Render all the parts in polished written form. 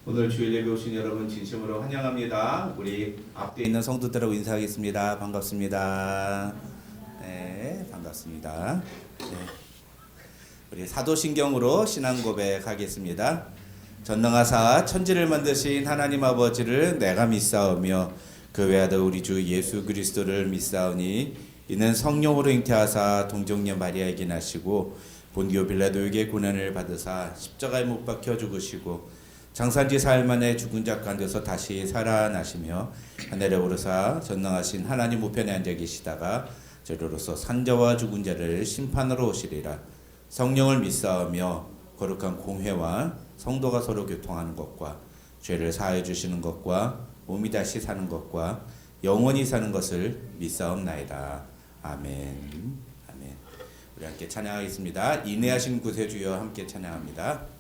오늘 주일 예배 오신 여러분 진심으로 환영합니다. 우리 앞뒤에 있는 성도들하고 인사하겠습니다. 반갑습니다. 네, 반갑습니다. 네. 우리 사도신경으로 신앙 고백하겠습니다. 전능하사 천지를 만드신 하나님 아버지를 내가 믿사오며 그 외아들 우리 주 예수 그리스도를 믿사오니 이는 성령으로 잉태하사 동정녀 마리아에게 나시고 본디오 빌라도에게 고난을 받으사 십자가에 못 박혀 죽으시고 장사지 사흘 만에 죽은 자 가운데서 다시 살아나시며 하늘에 오르사 전능하신 하나님 우편에 앉아 계시다가 저리로서 산자와 죽은 자를 심판하러 오시리라. 성령을 믿사오며 거룩한 공회와 성도가 서로 교통하는 것과 죄를 사하여 주시는 것과 몸이 다시 사는 것과 영원히 사는 것을 믿사옵나이다. 아멘. 아멘. 우리 함께 찬양하겠습니다. 인내하신 구세주여 함께 찬양합니다.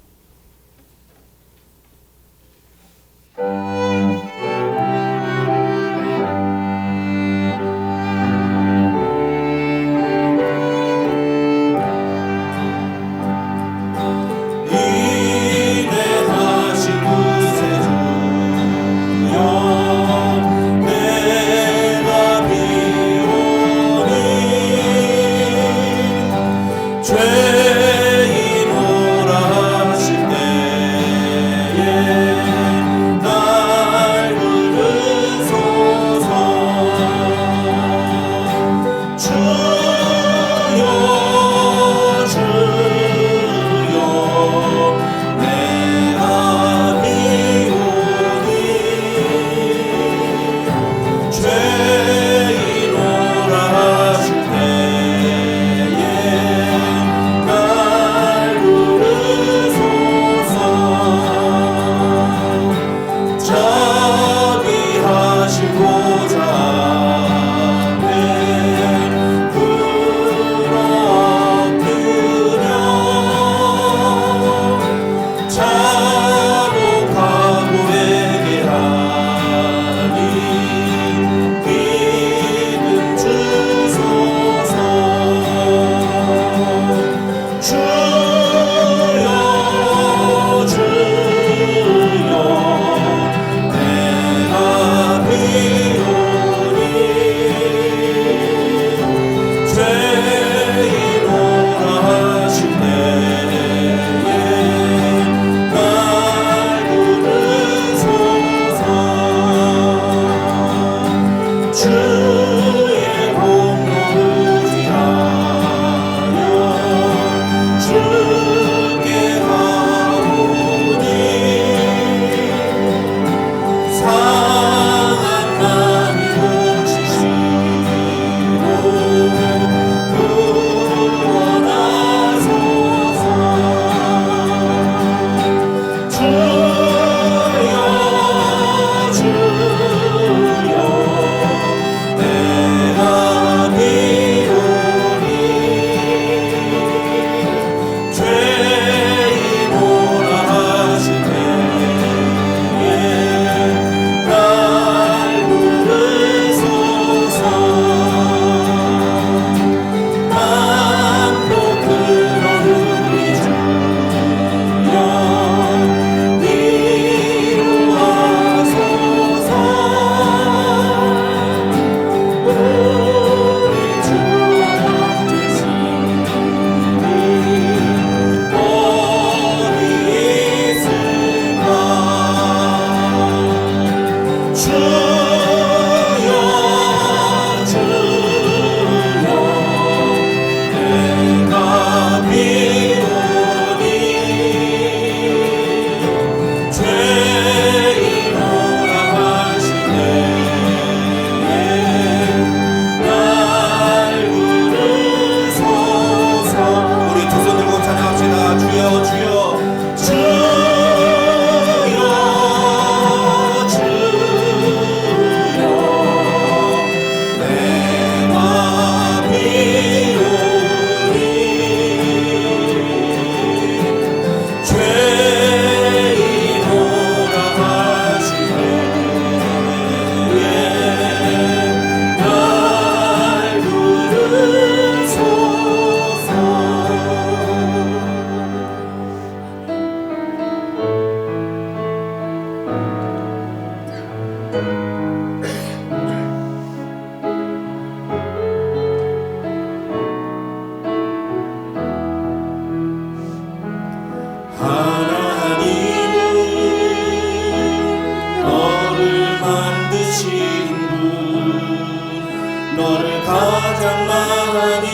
가장 많이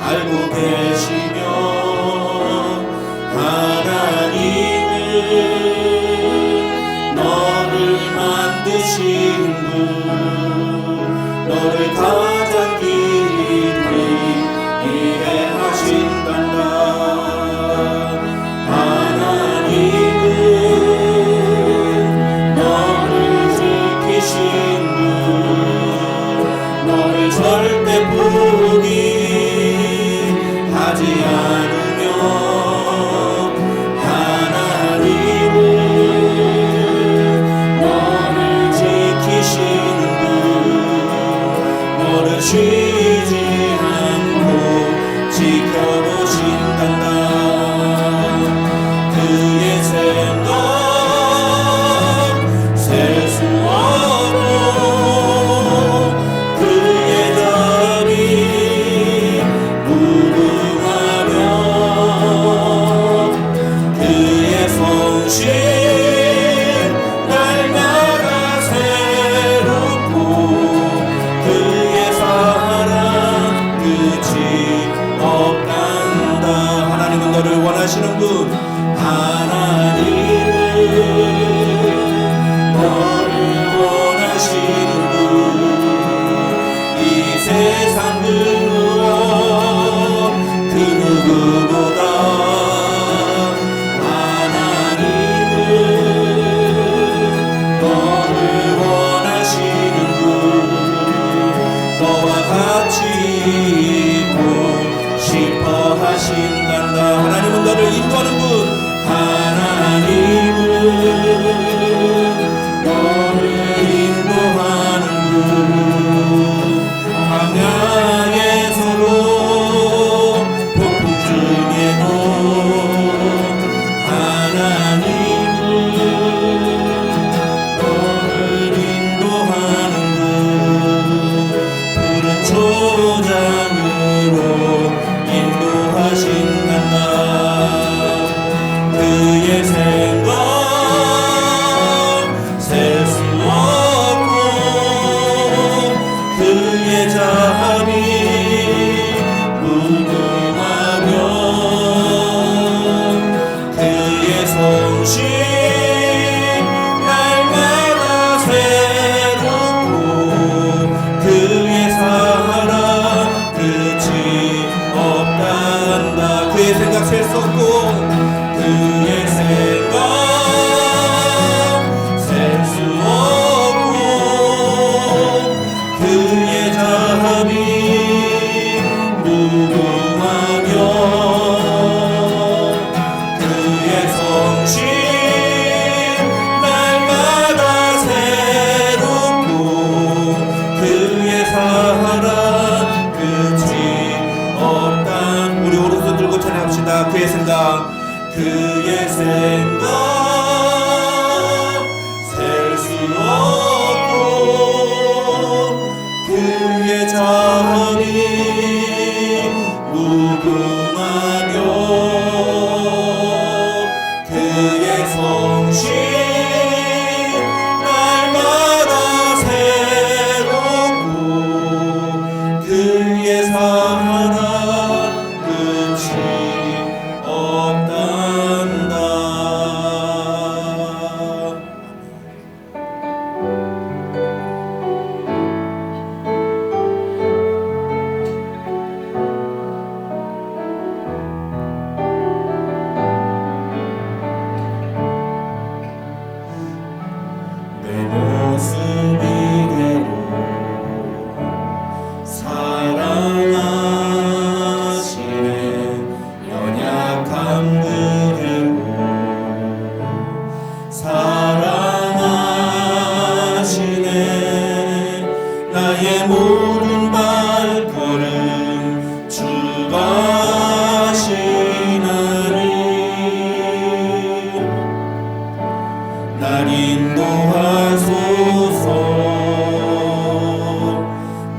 알고 계시며 하나님은 너를 만드신 분 너를 가장 깊이 이해하신단다. 하나님은 너를 지키신 분 너를 절대 포기하지 않으며 하나님은 너를 지키시는 분 너를 쉬지 않고 지켜보신단다. 그의 생각 셀 수 없고 그의 답이 무궁하며 그의 성실 날마다 새롭고 그의 사랑 끝이 없단다. 하나님은 너를 원하시는 분 하나님은 너를 원하시는 분 이 세상 그 누구보다 하나님은 너를 원하시는 분 너와 같이 있고 싶어 하신단다. 하나님은 너를 인도하는 분 하나님은 너를 인도하는 분 광야에서도 폭풍 중에도 하나님은 너를 인도하는 분 푸른 초장으로 인도하신단다. 그의 생각 셀 수 없고 그의 자비 무궁하며 그의 성실 날마다 새롭고 그의 사랑 끝이 없단다. 그의 생각 셀 수 없고 그의 생각 셀 수 없고 그의 자비 무궁하며 그의 성실 날마다 새롭고 그의 사랑 끝이 없다. 우리 오른손 들고 찬양합시다. 그의 생각 그의 생각 셀 수 없고 그의 자비 무궁하며 그의 성실 날마다 새롭고 그의 사랑 끝이 없단다. 내 모습 이대로 사랑하시네 연약함 그대로 사랑하시네 나의 모든 발걸음 주가 하시나니 날 인도하소서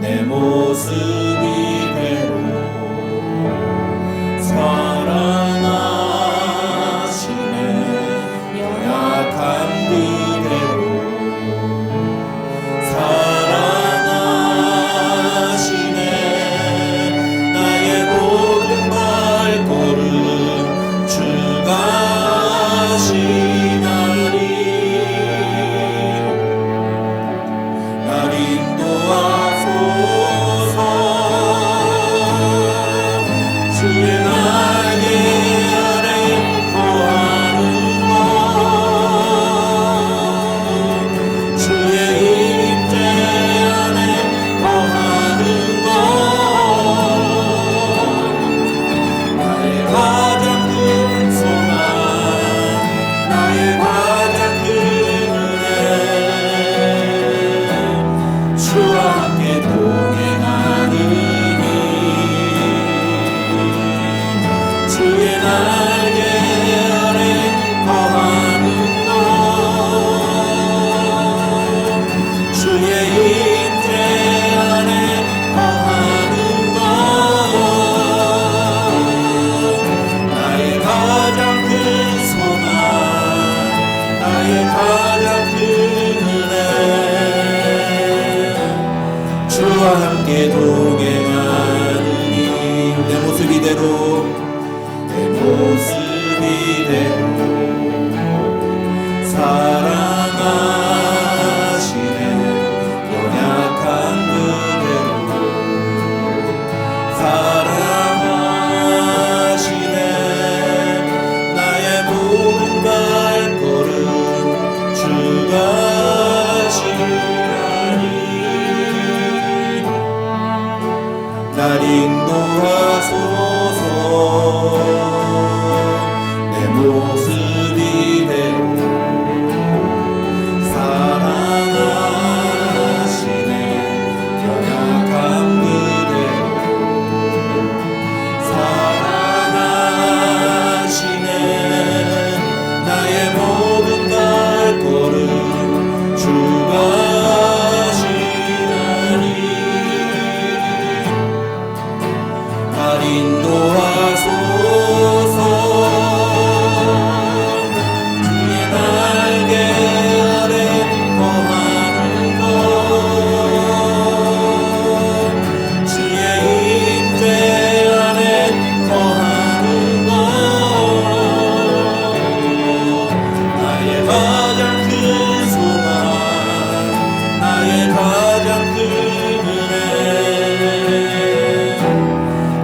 내 모습 이대로 사랑하시네 연약한 그대로 사랑하시네 날개 아래 거하는 것 주의 임재 안에 거하는 것 나의 가장 큰 소망 나의 가장 큰 은혜 주와 함께 동행하느니 내 모습 이대로 내 모습 이대로 사랑하시네 연약한 그대로 사랑하시네 나의 모든 발걸음 주가 하시나니 날 인도하소서 내 모습 이대로 사랑하시네 연약한 그대로 사랑하시네 나의 모든 발걸음 주가 하시나니 날 인도하소서 주의 날개 아래 거하는 것 주의 임재 안에 거하는 것 나의 가장 큰 소망 나의 가장 큰 은혜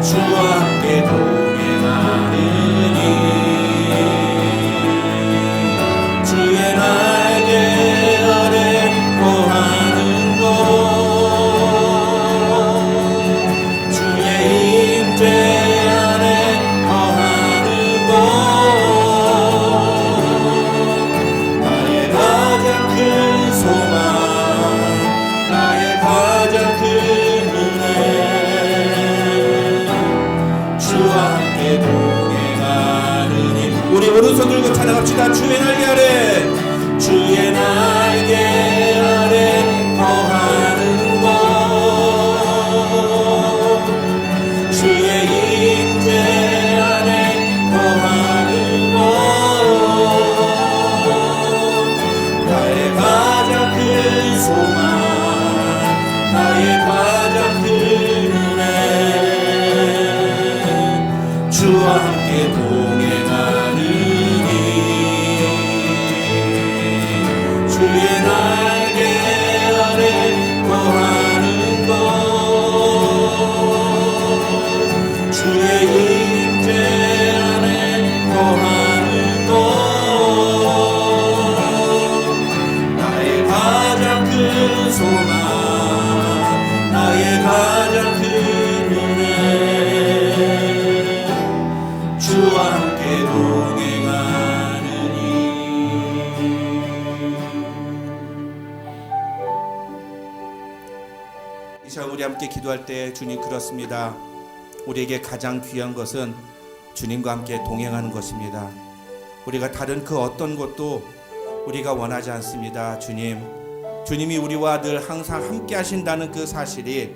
주와 함께 동행하느니 주의 날개 아래 거하는 것 주의 임재 안에 거하는 것 나의 가장 큰 소망 나의 가장 큰 은혜 주와 함께 동행하느니 우리 오른손 들고 찬양합시다. 주의 날개 아래 주의 날개 아래 거하는 것 주의 임재 안에 거하는 것 나의 가장 큰 소망 나의 가장 큰 은혜 주와 함께 동행하느니 주의 날개 아래 거하는 것 주의 임재 안에 거하는 것 나의 가장 큰 소망 나의 가장 큰 은혜 주와 함께 동행하느니 이 시간 우리 함께 기도할 때 주님 그렇습니다. 우리에게 가장 귀한 것은 주님과 함께 동행하는 것입니다. 우리가 다른 그 어떤 것도 우리가 원하지 않습니다. 주님이 우리와 늘 항상 함께 하신다는 그 사실이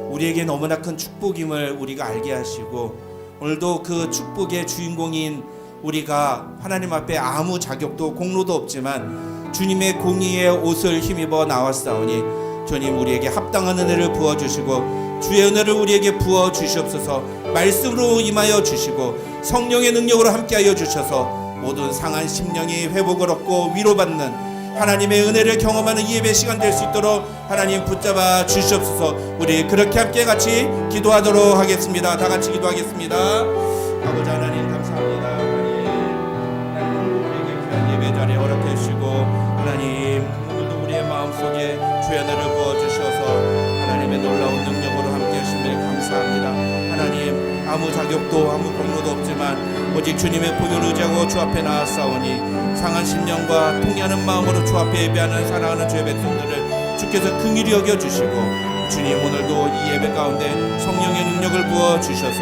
우리에게 너무나 큰 축복임을 우리가 알게 하시고 오늘도 그 축복의 주인공인 우리가 하나님 앞에 아무 자격도 공로도 없지만 주님의 공의의 옷을 힘입어 나왔사오니 주님 우리에게 합당한 은혜를 부어주시고 주의 은혜를 우리에게 부어주시옵소서. 말씀으로 임하여 주시고 성령의 능력으로 함께하여 주셔서 모든 상한 심령이 회복을 얻고 위로받는 하나님의 은혜를 경험하는 이 예배 시간 될 수 있도록 하나님 붙잡아 주시옵소서. 우리 그렇게 함께 같이 기도하도록 하겠습니다. 다 같이 기도하겠습니다. 아버지 하나님 감사합니다. 하나님 우리에게 귀한 예배 자리에 허락해 주시고 하나님 오늘도 우리의 마음속에 주의 은혜를 부어주셔서 하나님의 놀라운 능력으로 함께 하심에 감사합니다. 하나님 아무 자격도 아무 공로도 없지만 오직 주님의 보혈을 의지하고 주 앞에 나아싸우니 상한 심령과 통회하는 마음으로 주 앞에 예배하는 사랑하는 주의 백성들을 주께서 긍휼히 여겨주시고 주님 오늘도 이 예배 가운데 성령의 능력을 부어주셔서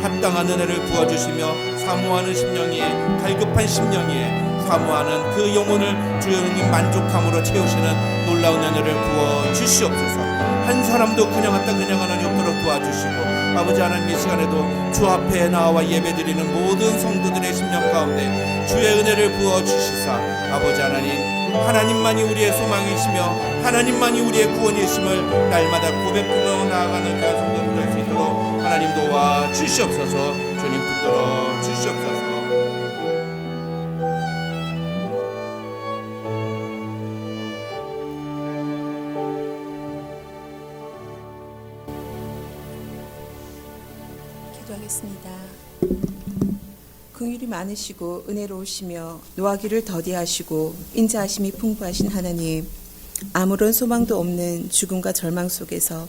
합당한 은혜를 부어주시며 사모하는 심령이에 갈급한 심령이에 사모하는 그 영혼을 주님 만족함으로 채우시는 놀라운 은혜를 부어주시옵소서. 한 사람도 그냥 왔다 그냥 하나님 없도록 도와주시고 아버지 하나님 이 시간에도 주 앞에 나와 예배드리는 모든 성도들의 심령 가운데 주의 은혜를 부어주시사 아버지 하나님만이 우리의 소망이시며 하나님만이 우리의 구원이심을 날마다 고백하며 나아가는 그런 성도들 될 수 있도록 하나님 도와주시옵소서. 주님 붙들어 주시옵소서. 기도하겠습니다. 긍휼이 많으시고 은혜로우시며 노하기를 더디하시고 인자하심이 풍부하신 하나님, 아무런 소망도 없는 죽음과 절망 속에서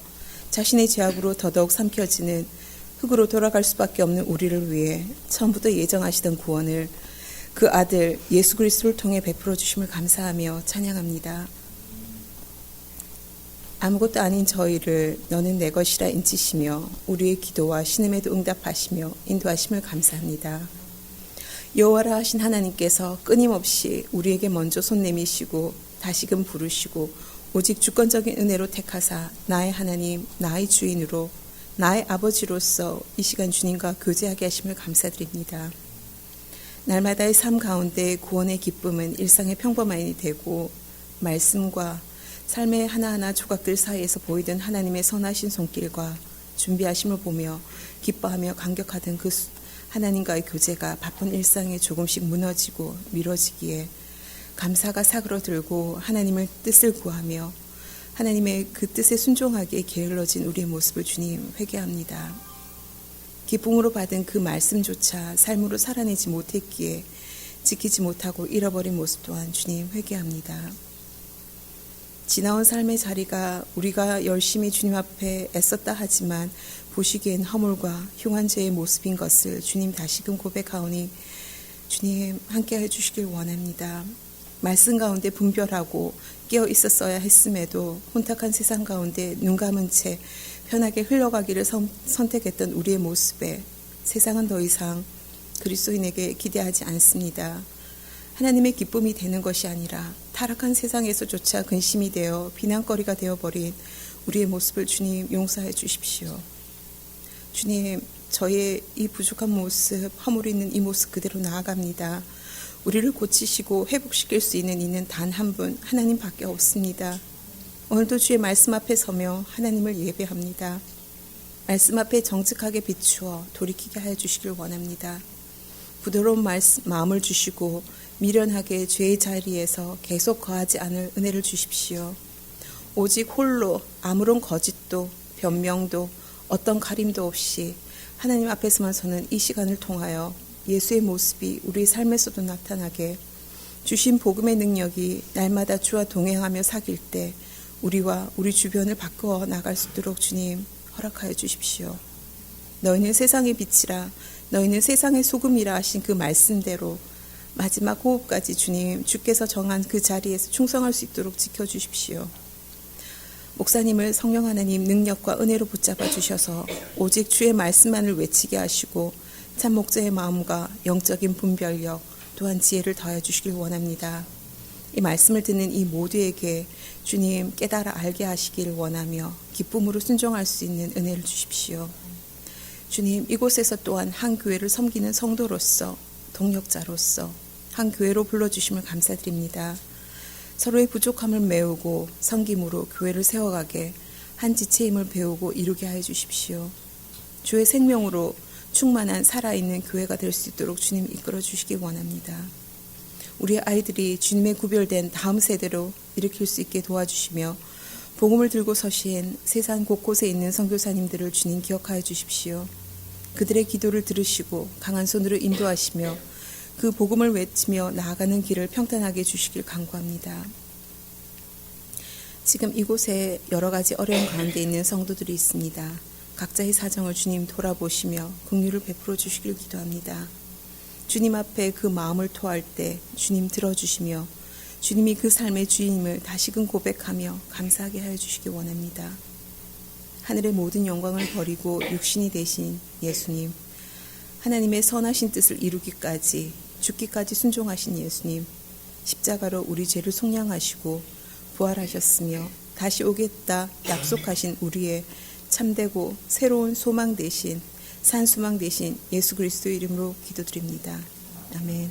자신의 죄악으로 더더욱 삼켜지는 흙으로 돌아갈 수밖에 없는 우리를 위해 처음부터 예정하시던 구원을 그 아들 예수 그리스도를 통해 베풀어 주심을 감사하며 찬양합니다. 아무것도 아닌 저희를 너는 내 것이라 인치시며 우리의 기도와 신음에도 응답하시며 인도하심을 감사합니다. 여호와라 하신 하나님께서 끊임없이 우리에게 먼저 손 내미시고 다시금 부르시고 오직 주권적인 은혜로 택하사 나의 하나님, 나의 주인으로 나의 아버지로서 이 시간 주님과 교제하게 하심을 감사드립니다. 날마다의 삶 가운데 구원의 기쁨은 일상의 평범함이 되고 말씀과 삶의 하나하나 조각들 사이에서 보이던 하나님의 선하신 손길과 준비하심을 보며 기뻐하며 감격하던 그 하나님과의 교제가 바쁜 일상에 조금씩 무너지고 미뤄지기에 감사가 사그러들고 하나님의 뜻을 구하며 하나님의 그 뜻에 순종하기에 게을러진 우리의 모습을 주님 회개합니다. 기쁨으로 받은 그 말씀조차 삶으로 살아내지 못했기에 지키지 못하고 잃어버린 모습 또한 주님 회개합니다. 지나온 삶의 자리가 우리가 열심히 주님 앞에 애썼다 하지만 보시기엔 허물과 흉한 죄의 모습인 것을 주님 다시금 고백하오니 주님 함께해 주시길 원합니다. 말씀 가운데 분별하고 깨어 있었어야 했음에도 혼탁한 세상 가운데 눈 감은 채 편하게 흘러가기를 선택했던 우리의 모습에 세상은 더 이상 그리스도인에게 기대하지 않습니다. 하나님의 기쁨이 되는 것이 아니라 타락한 세상에서조차 근심이 되어 비난거리가 되어버린 우리의 모습을 주님 용서해 주십시오. 주님, 저의 이 부족한 모습, 허물 있는 이 모습 그대로 나아갑니다. 우리를 고치시고 회복시킬 수 있는 이는 단 한 분, 하나님밖에 없습니다. 오늘도 주의 말씀 앞에 서며 하나님을 예배합니다. 말씀 앞에 정직하게 비추어 돌이키게 하여 주시길 원합니다. 부드러운 마음을 주시고 미련하게 죄의 자리에서 계속 거하지 않을 은혜를 주십시오. 오직 홀로 아무런 거짓도 변명도 어떤 가림도 없이 하나님 앞에서만 서는 이 시간을 통하여 예수의 모습이 우리 삶에서도 나타나게 주신 복음의 능력이 날마다 주와 동행하며 사귈 때 우리와 우리 주변을 바꾸어 나갈 수 있도록 주님 허락하여 주십시오. 너희는 세상의 빛이라 너희는 세상의 소금이라 하신 그 말씀대로 마지막 호흡까지 주님 주께서 정한 그 자리에서 충성할 수 있도록 지켜주십시오. 목사님을 성령 하나님 능력과 은혜로 붙잡아 주셔서 오직 주의 말씀만을 외치게 하시고 참 목자의 마음과 영적인 분별력 또한 지혜를 더해 주시길 원합니다. 이 말씀을 듣는 이 모두에게 주님 깨달아 알게 하시길 원하며 기쁨으로 순종할 수 있는 은혜를 주십시오. 주님, 이곳에서 또한 한 교회를 섬기는 성도로서 동역자로서 한 교회로 불러주심을 감사드립니다. 서로의 부족함을 메우고 섬김으로 교회를 세워가게 한 지체임을 배우고 이루게 하여 주십시오. 주의 생명으로 충만한 살아있는 교회가 될 수 있도록 주님 이끌어 주시기 원합니다. 우리 아이들이 주님의 구별된 다음 세대로 일으킬 수 있게 도와주시며 복음을 들고 서신 세상 곳곳에 있는 선교사님들을 주님 기억하여 주십시오. 그들의 기도를 들으시고 강한 손으로 인도하시며 그 복음을 외치며 나아가는 길을 평탄하게 해주시길 간구합니다. 지금 이곳에 여러 가지 어려운 가운데 있는 성도들이 있습니다. 각자의 사정을 주님 돌아보시며 긍휼을 베풀어 주시길 기도합니다. 주님 앞에 그 마음을 토할 때 주님 들어주시며 주님이 그 삶의 주인임을 다시금 고백하며 감사하게 하여 주시기 원합니다. 하늘의 모든 영광을 버리고 육신이 되신 예수님, 하나님의 선하신 뜻을 이루기까지 죽기까지 순종하신 예수님, 십자가로 우리 죄를 속량하시고 부활하셨으며 다시 오겠다 약속하신 우리의 참되고 새로운 소망 되신 산수망 되신 예수 그리스도 이름으로 기도드립니다. 아멘.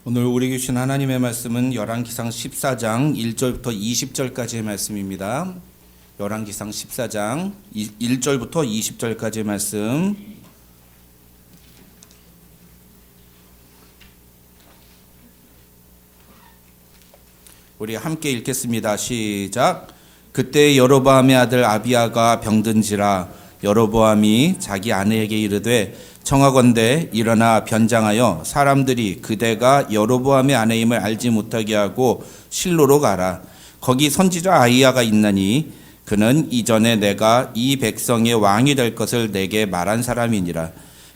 오늘 우리 주신 하나님의 말씀은 열왕기상 14장 1절부터 20절까지의 말씀입니다. 열왕기상 14장 1절부터 20절까지의 말씀. 우리 함께 읽겠습니다. 시작. 그때 여로보암의 아들 아비야가 병든지라 여로보암이 자기 아내에게 이르되 청하건대 일어나 변장하여 사람들이 그대가 여로보암의 아내임을 알지 못하게 하고 실로로 가라. 거기 선지자 아히야가 있나니 그는 이전에 내가 이 백성의 왕이 될 것을 내게 말한 사람이니라.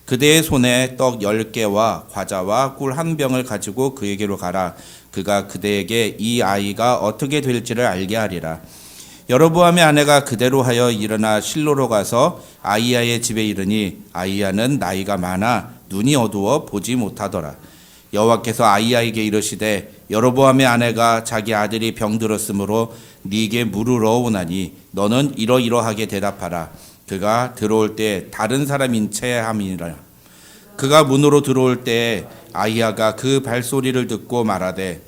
그대의 손에 떡 10개와 과자와 꿀 한 병을 가지고 그에게로 가라. 그가 그대에게 이 아이가 어떻게 될지를 알게 하리라. 여로보암의 아내가 그대로 하여 일어나 실로로 가서 아히야의 집에 이르니 아히야는 나이가 많아 눈이 어두워 보지 못하더라. 여호와께서 아히야에게 이르시되 여로보암의 아내가 자기 아들이 병들었으므로 네게 물으러 오나니 너는 이러이러하게 대답하라. 그가 들어올 때 다른 사람인 채 함이니라. 그가 문으로 들어올 때 아히야가 그 발소리를 듣고 말하되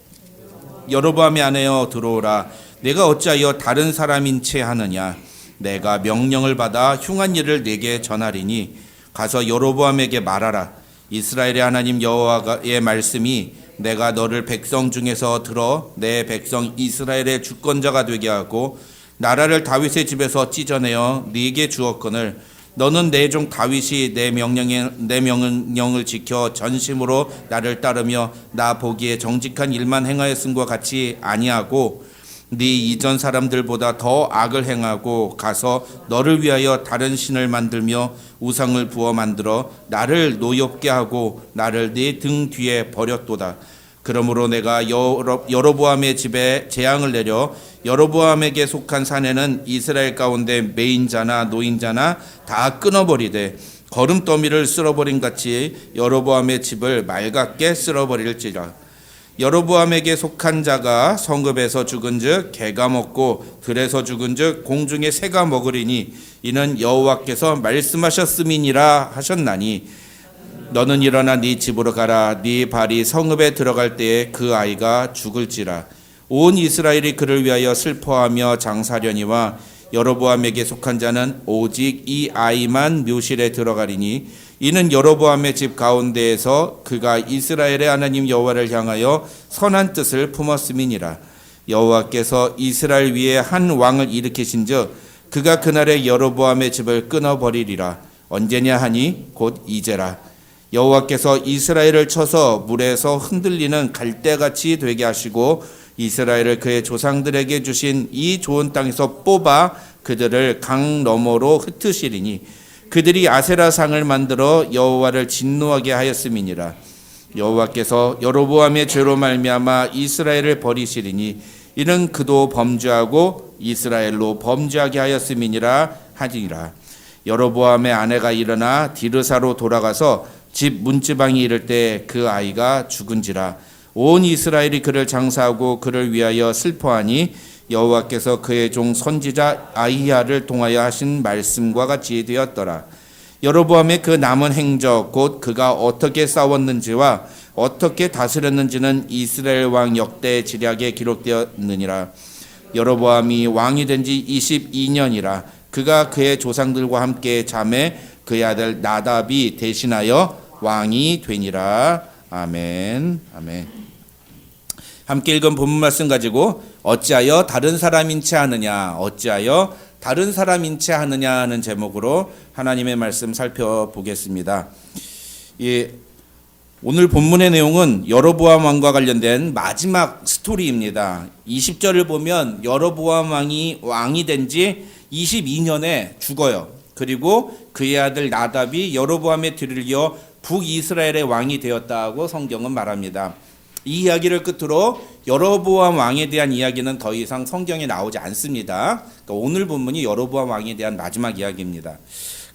여로보암의 아내여 들어오라. 내가 어찌하여 다른 사람인 채 하느냐. 내가 명령을 받아 흉한 일을 네게 전하리니 가서 여로보암에게 말하라. 이스라엘의 하나님 여호와의 말씀이 내가 너를 백성 중에서 들어 내 백성 이스라엘의 주권자가 되게 하고 나라를 다윗의 집에서 찢어내어 네게 주었거늘 너는 내 종 다윗이 내 명령을 지켜 전심으로 나를 따르며 나 보기에 정직한 일만 행하였음과 같이 아니하고 네 이전 사람들보다 더 악을 행하고 가서 너를 위하여 다른 신을 만들며 우상을 부어 만들어 나를 노엽게 하고 나를 네 등 뒤에 버렸도다. 그러므로 내가 여로보암의 집에 재앙을 내려 여로보암에게 속한 사내는 이스라엘 가운데 매인자나 노인자나 다 끊어버리되 거름더미를 쓸어버린 같이 여로보암의 집을 맑게 쓸어버릴지라. 여로보암에게 속한 자가 성읍에서 죽은즉 개가 먹고 들에서 죽은즉 공중의 새가 먹으리니 이는 여호와께서 말씀하셨음이니라 하셨나니 너는 일어나 네 집으로 가라. 네 발이 성읍에 들어갈 때에 그 아이가 죽을지라. 온 이스라엘이 그를 위하여 슬퍼하며 장사려니와 여로보암에게 속한 자는 오직 이 아이만 묘실에 들어가리니 이는 여로보암의 집 가운데에서 그가 이스라엘의 하나님 여호와를 향하여 선한 뜻을 품었음이니라. 여호와께서 이스라엘 위에 한 왕을 일으키신즉 그가 그날에 여로보암의 집을 끊어버리리라. 언제냐 하니 곧 이제라. 여호와께서 이스라엘을 쳐서 물에서 흔들리는 갈대같이 되게 하시고 이스라엘을 그의 조상들에게 주신 이 좋은 땅에서 뽑아 그들을 강 너머로 흩으시리니 그들이 아세라상을 만들어 여호와를 진노하게 하였음이니라. 여호와께서 여로보암의 죄로 말미암아 이스라엘을 버리시리니 이는 그도 범죄하고 이스라엘로 범죄하게 하였음이니라 하니라. 여로보암의 아내가 일어나 디르사로 돌아가서 집 문지방이 이를 때 그 아이가 죽은지라. 온 이스라엘이 그를 장사하고 그를 위하여 슬퍼하니 여호와께서 그의 종 선지자 아히야를 통하여 하신 말씀과 같이 되었더라. 여로보암의 그 남은 행적 곧 그가 어떻게 싸웠는지와 어떻게 다스렸는지는 이스라엘 왕 역대 지략에 기록되었느니라. 여로보암이 왕이 된 지 22년이라. 그가 그의 조상들과 함께 잠에 그의 아들 나답이 대신하여 왕이 되니라. 아멘. 아멘. 함께 읽은 본문 말씀 가지고 어찌하여 다른 사람인 채 하느냐, 어찌하여 다른 사람인 채 하느냐 하는 제목으로 하나님의 말씀 살펴보겠습니다. 오늘 본문의 내용은 여로보암 왕과 관련된 마지막 스토리입니다. 20절을 보면 여로보암 왕이 된 지 22년에 죽어요. 그리고 그의 아들 나답이 여로보암의 뒤를 이어 북이스라엘의 왕이 되었다고 성경은 말합니다. 이 이야기를 끝으로 여로보암 왕에 대한 이야기는 더 이상 성경에 나오지 않습니다. 그러니까 오늘 본문이 여로보암 왕에 대한 마지막 이야기입니다.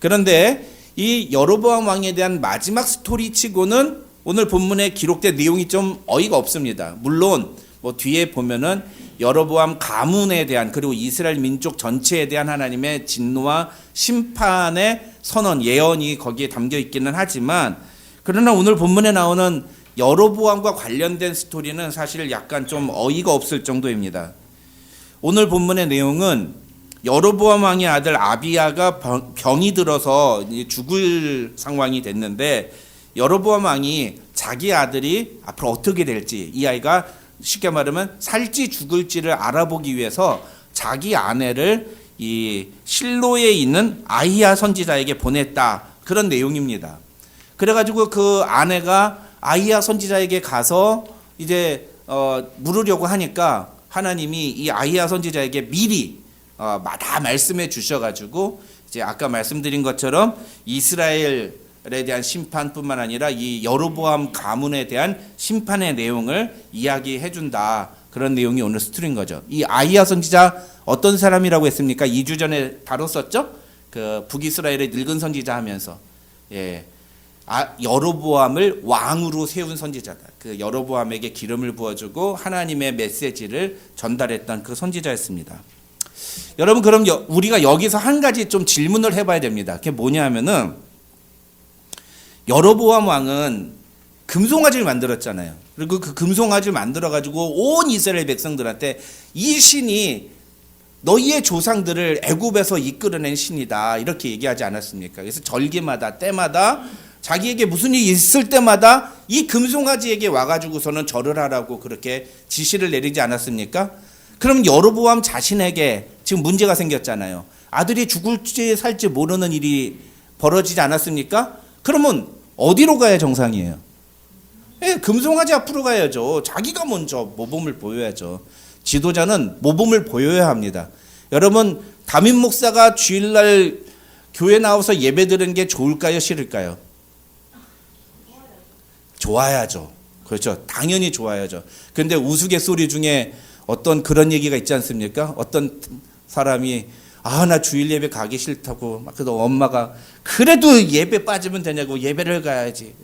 그런데 이 여로보암 왕에 대한 마지막 스토리치고는 오늘 본문에 기록된 내용이 좀 어이가 없습니다. 물론 뒤에 보면은 여로보암 가문에 대한 그리고 이스라엘 민족 전체에 대한 하나님의 진노와 심판의 선언, 예언이 거기에 담겨 있기는 하지만, 그러나 오늘 본문에 나오는 여로보암과 관련된 스토리는 사실 약간 좀 어이가 없을 정도입니다. 오늘 본문의 내용은 여로보암 왕의 아들 아비야가 병이 들어서 죽을 상황이 됐는데, 여로보암 왕이 자기 아들이 앞으로 어떻게 될지, 이 아이가 쉽게 말하면 살지 죽을지를 알아보기 위해서 자기 아내를 이 실로에 있는 아히야 선지자에게 보냈다, 그런 내용입니다. 그래가지고 그 아내가 아히야 선지자에게 가서 이제 물으려고 하니까 하나님이 이 아히야 선지자에게 미리 다 말씀해 주셔가지고 이제 아까 말씀드린 것처럼 이스라엘에 대한 심판뿐만 아니라 이 여로보암 가문에 대한 심판의 내용을 이야기해 준다, 그런 내용이 오늘 스토리인 거죠. 이 아히야 선지자 어떤 사람이라고 했습니까? 2주 전에 다뤘었죠? 그 북이스라엘의 늙은 선지자 하면서, 여로보암을 왕으로 세운 선지자다. 그 여로보암에게 기름을 부어주고 하나님의 메시지를 전달했던 그 선지자였습니다. 여러분, 그럼 우리가 여기서 한 가지 좀 질문을 해봐야 됩니다. 그게 뭐냐면은, 여로보암 왕은 금송아지를 만들었잖아요. 그리고 그 금송아지를 만들어가지고 온 이스라엘 백성들한테 이 신이 너희의 조상들을 애굽에서 이끌어낸 신이다, 이렇게 얘기하지 않았습니까? 그래서 절기마다 때마다 자기에게 무슨 일이 있을 때마다 이 금송아지에게 와가지고서는 절을 하라고 그렇게 지시를 내리지 않았습니까? 그럼 여로보암 자신에게 지금 문제가 생겼잖아요. 아들이 죽을지 살지 모르는 일이 벌어지지 않았습니까? 그러면 어디로 가야 정상이에요? 금송아지 앞으로 가야죠. 자기가 먼저 모범을 보여야죠. 지도자는 모범을 보여야 합니다. 여러분, 담임 목사가 주일날 교회 나와서 예배 드리는 게 좋을까요, 싫을까요? 좋아야죠. 그렇죠. 당연히 좋아야죠. 그런데 우스갯소리 중에 어떤 그런 얘기가 있지 않습니까? 어떤 사람이 나 주일 예배 가기 싫다고, 그래도 엄마가 그래도 예배 빠지면 되냐고, 예배를 가야지.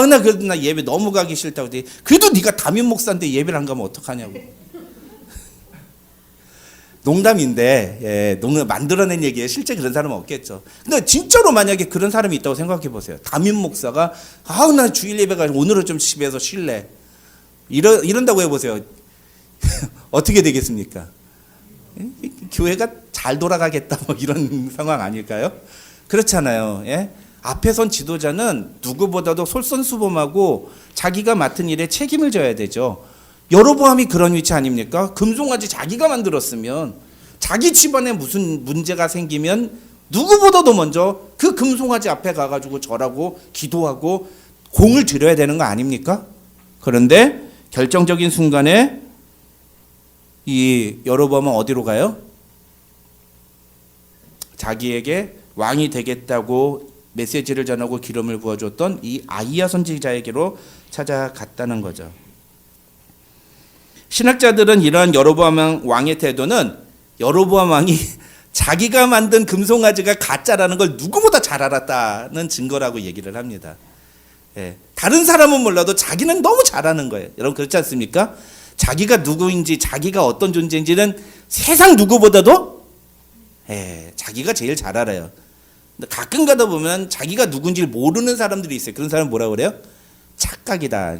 나 그래도 나 예배 너무 가기 싫다고. 그래도 네가 담임 목사인데 예배를 안 가면 어떡하냐고. 농담인데, 만들어낸 얘기예요. 실제 그런 사람은 없겠죠. 근데 진짜로 만약에 그런 사람이 있다고 생각해 보세요. 담임 목사가 나 주일 예배 가서 오늘은 좀 집에서 쉴래, 이런다고 해보세요. 어떻게 되겠습니까? 교회가 잘 돌아가겠다, 이런 상황 아닐까요? 그렇잖아요. 앞에 선 지도자는 누구보다도 솔선수범하고 자기가 맡은 일에 책임을 져야 되죠. 여로보암이 그런 위치 아닙니까? 금송아지 자기가 만들었으면, 자기 집안에 무슨 문제가 생기면 누구보다도 먼저 그 금송아지 앞에 가가지고 절하고 기도하고 공을 들여야 되는 거 아닙니까? 그런데 결정적인 순간에 이 여로보암은 어디로 가요? 자기에게 왕이 되겠다고 메시지를 전하고 기름을 부어줬던 이 아히야 선지자에게로 찾아갔다는 거죠. 신학자들은 이러한 여로보암 왕의 태도는 여로보암 왕이 자기가 만든 금송아지가 가짜라는 걸 누구보다 잘 알았다는 증거라고 얘기를 합니다. 다른 사람은 몰라도 자기는 너무 잘 아는 거예요. 여러분, 그렇지 않습니까? 자기가 누구인지, 자기가 어떤 존재인지는 세상 누구보다도 자기가 제일 잘 알아요. 근데 가끔 가다 보면 자기가 누군지 모르는 사람들이 있어요. 그런 사람 뭐라고 그래요? 착각이다.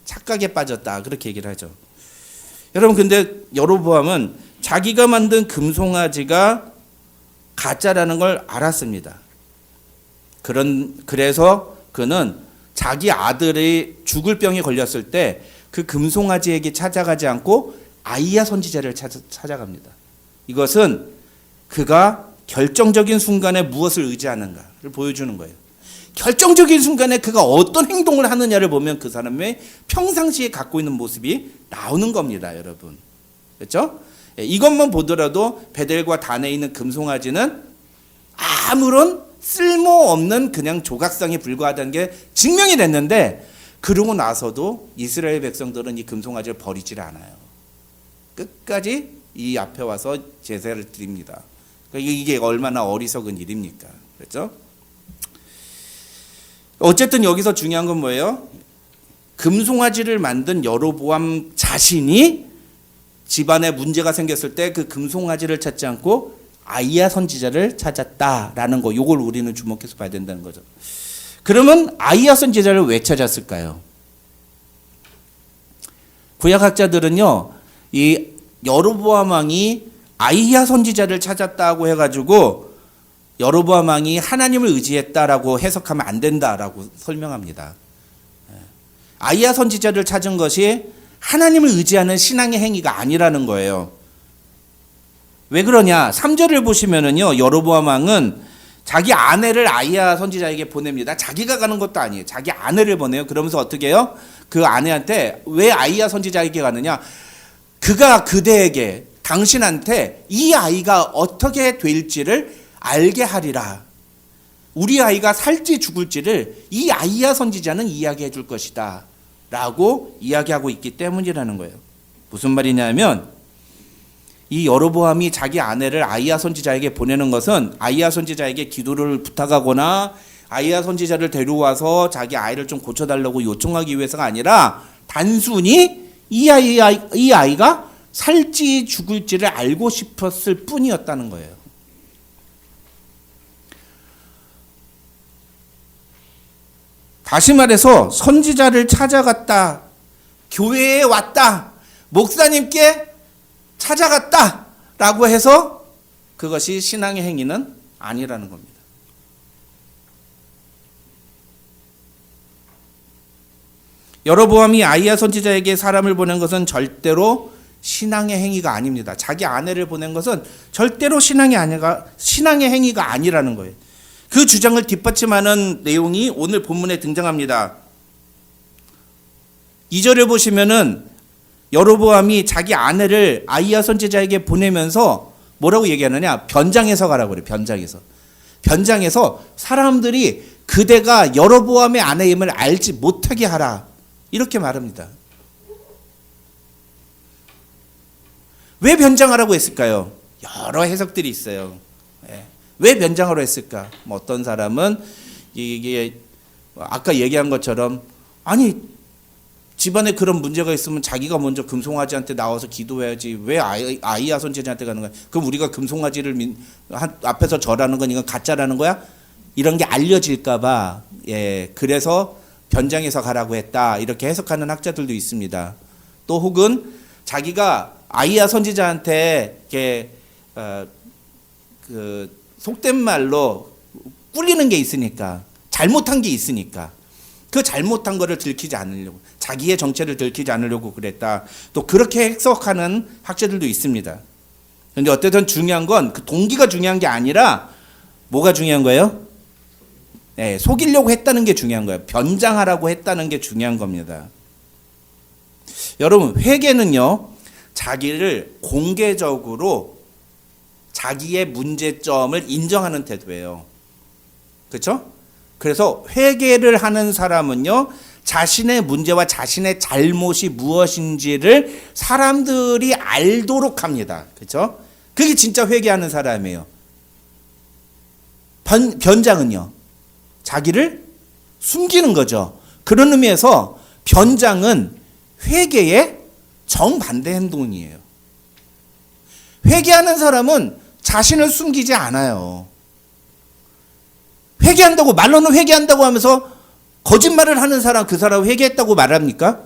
착각에 빠졌다, 그렇게 얘기를 하죠. 여러분, 근데 여로보암은 자기가 만든 금송아지가 가짜라는 걸 알았습니다. 그래서 그는 자기 아들이 죽을 병에 걸렸을 때 그 금송아지에게 찾아가지 않고 아히야 선지자를 찾아갑니다. 이것은 그가 결정적인 순간에 무엇을 의지하는가를 보여주는 거예요. 결정적인 순간에 그가 어떤 행동을 하느냐를 보면 그 사람의 평상시에 갖고 있는 모습이 나오는 겁니다, 여러분. 그렇죠? 이것만 보더라도 베델과 단에 있는 금송아지는 아무런 쓸모없는 그냥 조각상에 불과하다는 게 증명이 됐는데, 그러고 나서도 이스라엘 백성들은 이 금송아지를 버리질 않아요. 끝까지 이 앞에 와서 제사를 드립니다. 그러니까 이게 얼마나 어리석은 일입니까? 그렇죠? 어쨌든 여기서 중요한 건 뭐예요? 금송아지를 만든 여로보암 자신이 집안에 문제가 생겼을 때 그 금송아지를 찾지 않고 아이야 선지자를 찾았다라는 거, 이걸 우리는 주목해서 봐야 된다는 거죠. 그러면 아이야 선지자를 왜 찾았을까요? 구약학자들은요, 이 여로보암 왕이 아이야 선지자를 찾았다고 해가지고 여로보암 왕이 하나님을 의지했다라고 해석하면 안 된다라고 설명합니다. 아이야 선지자를 찾은 것이 하나님을 의지하는 신앙의 행위가 아니라는 거예요. 왜 그러냐? 3절을 보시면은요, 여로보암 왕은 자기 아내를 아이야 선지자에게 보냅니다. 자기가 가는 것도 아니에요. 자기 아내를 보내요. 그러면서 어떻게 해요? 그 아내한테 왜 아이야 선지자에게 가느냐? 그가 그대에게, 당신한테 이 아이가 어떻게 될지를 알게 하리라. 우리 아이가 살지 죽을지를 이 아이야 선지자는 이야기해 줄 것이다 라고 이야기하고 있기 때문이라는 거예요. 무슨 말이냐면, 이 여로보암이 자기 아내를 아이야 선지자에게 보내는 것은 아이야 선지자에게 기도를 부탁하거나 아이야 선지자를 데려와서 자기 아이를 좀 고쳐달라고 요청하기 위해서가 아니라 단순히 이 아이가 살지 죽을지를 알고 싶었을 뿐이었다는 거예요. 다시 말해서 선지자를 찾아갔다, 교회에 왔다, 목사님께 찾아갔다 라고 해서 그것이 신앙의 행위는 아니라는 겁니다. 여로보암이 아이야 선지자에게 사람을 보낸 것은 절대로 신앙의 행위가 아닙니다. 자기 아내를 보낸 것은 절대로 신앙의 행위가 아니라는 거예요. 그 주장을 뒷받침하는 내용이 오늘 본문에 등장합니다. 2절을 보시면은 여로보암이 자기 아내를 아이야 선지자에게 보내면서 뭐라고 얘기하느냐? 변장해서 가라고 그래요. 변장해서 사람들이 그대가 여로보암의 아내임을 알지 못하게 하라, 이렇게 말합니다. 왜 변장하라고 했을까요? 여러 해석들이 있어요. 왜 변장하라고 했을까? 어떤 사람은 이게 아까 얘기한 것처럼, 아니 집안에 그런 문제가 있으면 자기가 먼저 금송아지한테 나와서 기도해야지 왜 아이야 선지자한테 가는 거야? 그럼 우리가 금송아지를 앞에서 절하는 건 이건 가짜라는 거야? 이런 게 알려질까 봐, 그래서 변장해서 가라고 했다, 이렇게 해석하는 학자들도 있습니다. 또 혹은 자기가 아이야 선지자한테 이렇게 그 속된 말로 꿀리는 게 있으니까, 잘못한 게 있으니까 그 잘못한 거를 들키지 않으려고, 자기의 정체를 들키지 않으려고 그랬다. 또 그렇게 해석하는 학자들도 있습니다. 그런데 어쨌든 중요한 건 그 동기가 중요한 게 아니라 뭐가 중요한 거예요? 속이려고 했다는 게 중요한 거예요. 변장하라고 했다는 게 중요한 겁니다. 여러분, 회개는요, 자기를 공개적으로 자기의 문제점을 인정하는 태도예요. 그렇죠? 그래서 회개를 하는 사람은요, 자신의 문제와 자신의 잘못이 무엇인지를 사람들이 알도록 합니다. 그렇죠? 그게 진짜 회개하는 사람이에요. 변장은요, 자기를 숨기는 거죠. 그런 의미에서 변장은 회개의 정반대 행동이에요. 회개하는 사람은 자신을 숨기지 않아요. 회개한다고, 말로는 회개한다고 하면서 거짓말을 하는 사람, 그 사람 회개했다고 말합니까?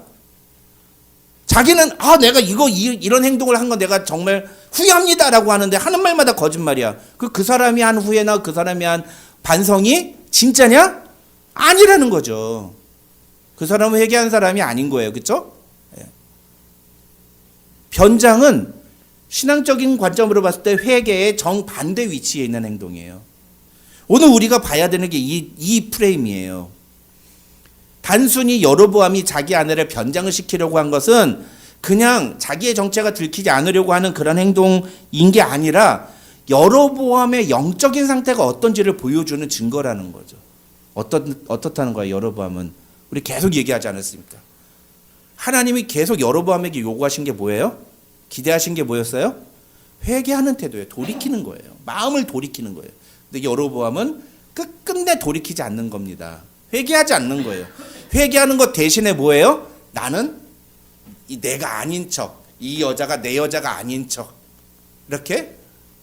자기는 내가 이런 행동을 한 건 내가 정말 후회합니다라고 하는데 하는 말마다 거짓말이야. 그 사람이 한 후회나 그 사람이 한 반성이 진짜냐? 아니라는 거죠. 그 사람은 회개한 사람이 아닌 거예요. 그렇죠? 변장은 신앙적인 관점으로 봤을 때 회개의 정반대 위치에 있는 행동이에요. 오늘 우리가 봐야 되는 게 이 프레임이에요. 단순히 여로보암이 자기 아내를 변장을 시키려고 한 것은 그냥 자기의 정체가 들키지 않으려고 하는 그런 행동인 게 아니라 여로보암의 영적인 상태가 어떤지를 보여주는 증거라는 거죠. 어떻다는 거예요, 여로보암은? 우리 계속 얘기하지 않았습니까? 하나님이 계속 여로보암에게 요구하신 게 뭐예요? 기대하신 게 뭐였어요? 회개하는 태도예요. 돌이키는 거예요. 마음을 돌이키는 거예요. 근데 여로보암은 끝끝내 돌이키지 않는 겁니다. 회개하지 않는 거예요. 회개하는 것 대신에 뭐예요? 나는 내가 아닌 척, 이 여자가 내 여자가 아닌 척 이렇게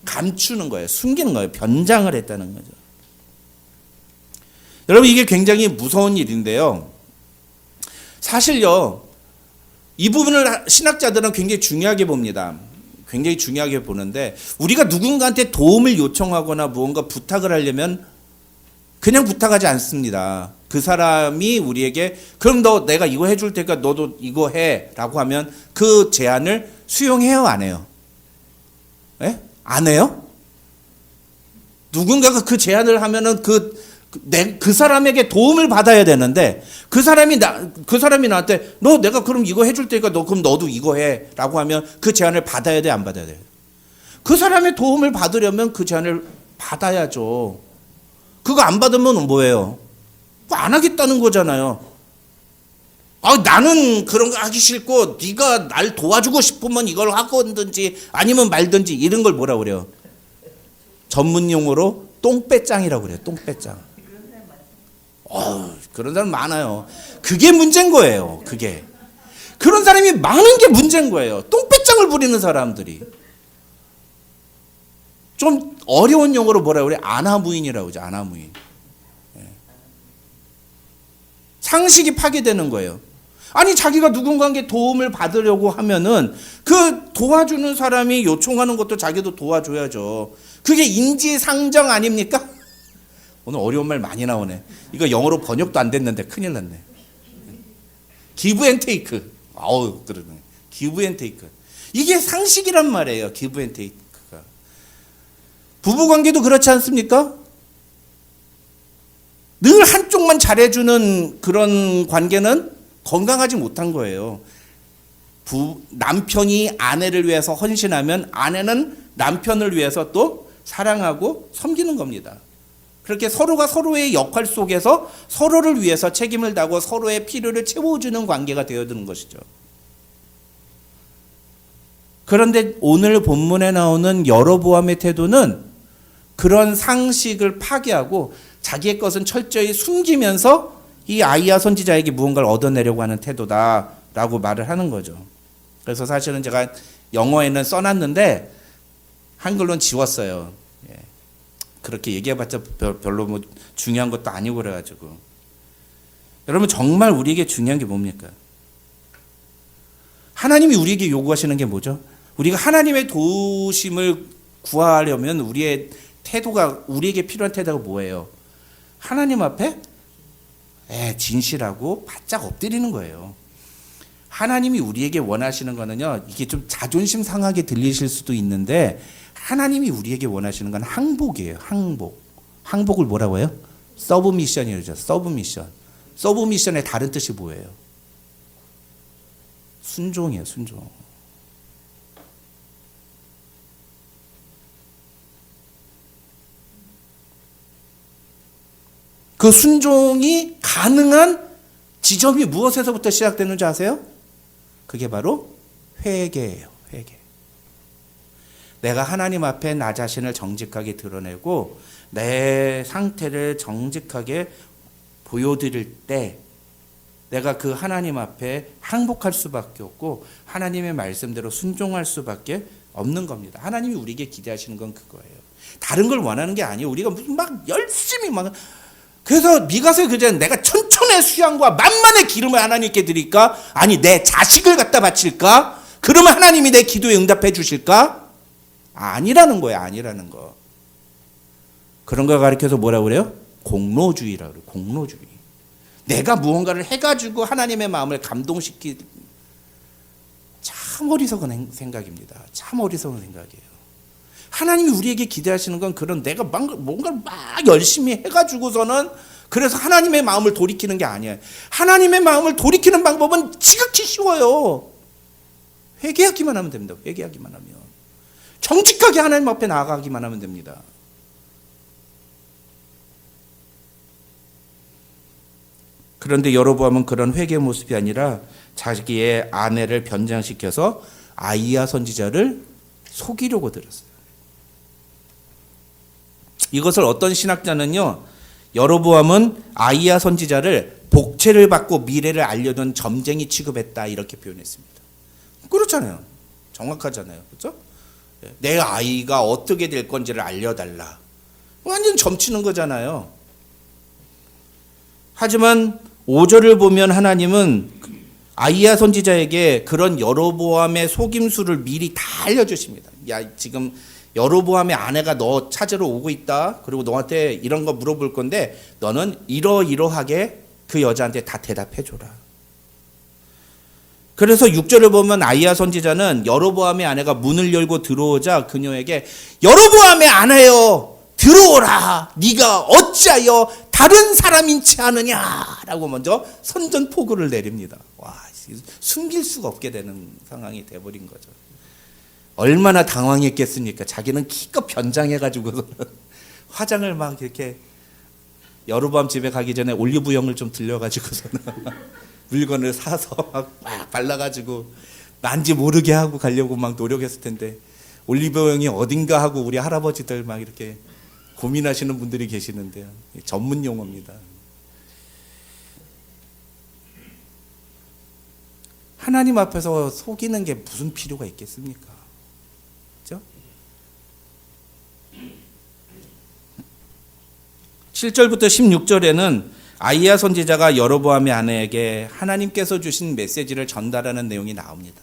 감추는 거예요. 숨기는 거예요. 변장을 했다는 거죠. 여러분, 이게 굉장히 무서운 일인데요. 사실요, 이 부분을 신학자들은 굉장히 중요하게 봅니다. 굉장히 중요하게 보는데, 우리가 누군가한테 도움을 요청하거나 무언가 부탁을 하려면 그냥 부탁하지 않습니다. 그 사람이 우리에게 그럼 내가 이거 해줄 테니까 너도 이거 해 라고 하면 그 제안을 수용해요, 안 해요? 예? 안 해요? 누군가가 그 제안을 하면은 그 사람에게 도움을 받아야 되는데 그 사람이 나한테 내가 그럼 이거 해줄 테니까 그럼 너도 이거 해 라고 하면 그 제안을 받아야 돼, 안 받아야 돼요? 그 사람의 도움을 받으려면 그 제안을 받아야죠. 그거 안 받으면 뭐예요? 안 하겠다는 거잖아요. 나는 그런 거 하기 싫고 네가 날 도와주고 싶으면 이걸 하든지 아니면 말든지, 이런 걸 뭐라고 그래요? 전문 용어로 똥배짱이라고 그래요. 똥배짱. 그런 사람 많아요. 그게 문제인 거예요. 그게. 그런 사람이 많은 게 문제인 거예요. 똥배짱을 부리는 사람들이. 좀 어려운 용어로 뭐라고 그래? 아나무인이라고 그러죠. 아나무인. 상식이 파괴되는 거예요. 아니, 자기가 누군가에게 도움을 받으려고 하면은 그 도와주는 사람이 요청하는 것도 자기도 도와줘야죠. 그게 인지상정 아닙니까? 오늘 어려운 말 많이 나오네. 이거 영어로 번역도 안 됐는데 큰일 났네. give and take. 그러네. give and take. 이게 상식이란 말이에요. give and take가. 부부관계도 그렇지 않습니까? 늘 한쪽만 잘해주는 그런 관계는 건강하지 못한 거예요. 남편이 아내를 위해서 헌신하면 아내는 남편을 위해서 또 사랑하고 섬기는 겁니다. 그렇게 서로가 서로의 역할 속에서 서로를 위해서 책임을 다하고 서로의 필요를 채워주는 관계가 되어드는 것이죠. 그런데 오늘 본문에 나오는 여로보암의 태도는 그런 상식을 파괴하고 자기의 것은 철저히 숨기면서 이 아이야 선지자에게 무언가를 얻어내려고 하는 태도다라고 말을 하는 거죠. 그래서 사실은 제가 영어에는 써놨는데 한글로는 지웠어요. 그렇게 얘기해봤자 별로 뭐 중요한 것도 아니고 그래가지고. 여러분, 정말 우리에게 중요한 게 뭡니까? 하나님이 우리에게 요구하시는 게 뭐죠? 우리가 하나님의 도우심을 구하려면 우리의 태도가, 우리에게 필요한 태도가 뭐예요? 하나님 앞에 진실하고 바짝 엎드리는 거예요. 하나님이 우리에게 원하시는 거는요, 이게 좀 자존심 상하게 들리실 수도 있는데 하나님이 우리에게 원하시는 건 항복이에요. 항복. 항복을 뭐라고 해요? 서브미션이죠. 서브미션. 서브미션의 다른 뜻이 뭐예요? 순종이에요. 순종. 그 순종이 가능한 지점이 무엇에서부터 시작되는지 아세요? 그게 바로 회개예요. 회개. 내가 하나님 앞에 나 자신을 정직하게 드러내고 내 상태를 정직하게 보여드릴 때 내가 그 하나님 앞에 항복할 수밖에 없고 하나님의 말씀대로 순종할 수밖에 없는 겁니다. 하나님이 우리에게 기대하시는 건 그거예요. 다른 걸 원하는 게 아니에요. 우리가 무슨 막 열심히 막. 그래서 미가서에 그러잖아요. 내가 천천의 수양과 만만의 기름을 하나님께 드릴까? 아니, 내 자식을 갖다 바칠까? 그러면 하나님이 내 기도에 응답해 주실까? 아니라는 거예요. 아니라는 거. 그런 걸 가르쳐서 뭐라고 그래요? 공로주의라고 그래요. 공로주의. 내가 무언가를 해가지고 하나님의 마음을 감동시키. 참 어리석은 생각입니다. 참 어리석은 생각이에요. 하나님이 우리에게 기대하시는 건 그런 내가 뭔가를 막 열심히 해가지고서는 그래서 하나님의 마음을 돌이키는 게 아니에요. 하나님의 마음을 돌이키는 방법은 지극히 쉬워요. 회개하기만 하면 됩니다. 회개하기만 하면. 정직하게 하나님 앞에 나아가기만 하면 됩니다. 그런데 여로보암은 그런 회개의 모습이 아니라 자기의 아내를 변장시켜서 아이야 선지자를 속이려고 들었어요. 이것을 어떤 신학자는요, 여로보암은 아이야 선지자를 복채를 받고 미래를 알려던 점쟁이 취급했다 이렇게 표현했습니다. 그렇잖아요. 정확하잖아요. 그렇죠? 내 아이가 어떻게 될 건지를 알려달라. 완전 점치는 거잖아요. 하지만 5절을 보면 하나님은 아이야 선지자에게 그런 여로보암의 속임수를 미리 다 알려주십니다. 야, 지금 여로보암의 아내가 너 찾으러 오고 있다. 그리고 너한테 이런 거 물어볼 건데 너는 이러이러하게 그 여자한테 다 대답해줘라. 그래서 6절을 보면 아이야 선지자는 여로보암의 아내가 문을 열고 들어오자 그녀에게 여로보암의 아내여 들어오라. 네가 어찌하여 다른 사람인 채 하느냐라고 먼저 선전포고를 내립니다. 와, 숨길 수가 없게 되는 상황이 돼버린 거죠. 얼마나 당황했겠습니까? 자기는 기껏 변장해가지고 화장을 막 이렇게 여로보암 집에 가기 전에 올리브영을 좀 들려가지고서는 물건을 사서 막 발라가지고 난지 모르게 하고 가려고 막 노력했을 텐데 올리브영이 어딘가 하고 우리 할아버지들 막 이렇게 고민하시는 분들이 계시는데요. 전문 용어입니다. 하나님 앞에서 속이는 게 무슨 필요가 있겠습니까? 그렇죠? 7절부터 16절에는 아이야 선지자가 여로보암의 아내에게 하나님께서 주신 메시지를 전달하는 내용이 나옵니다.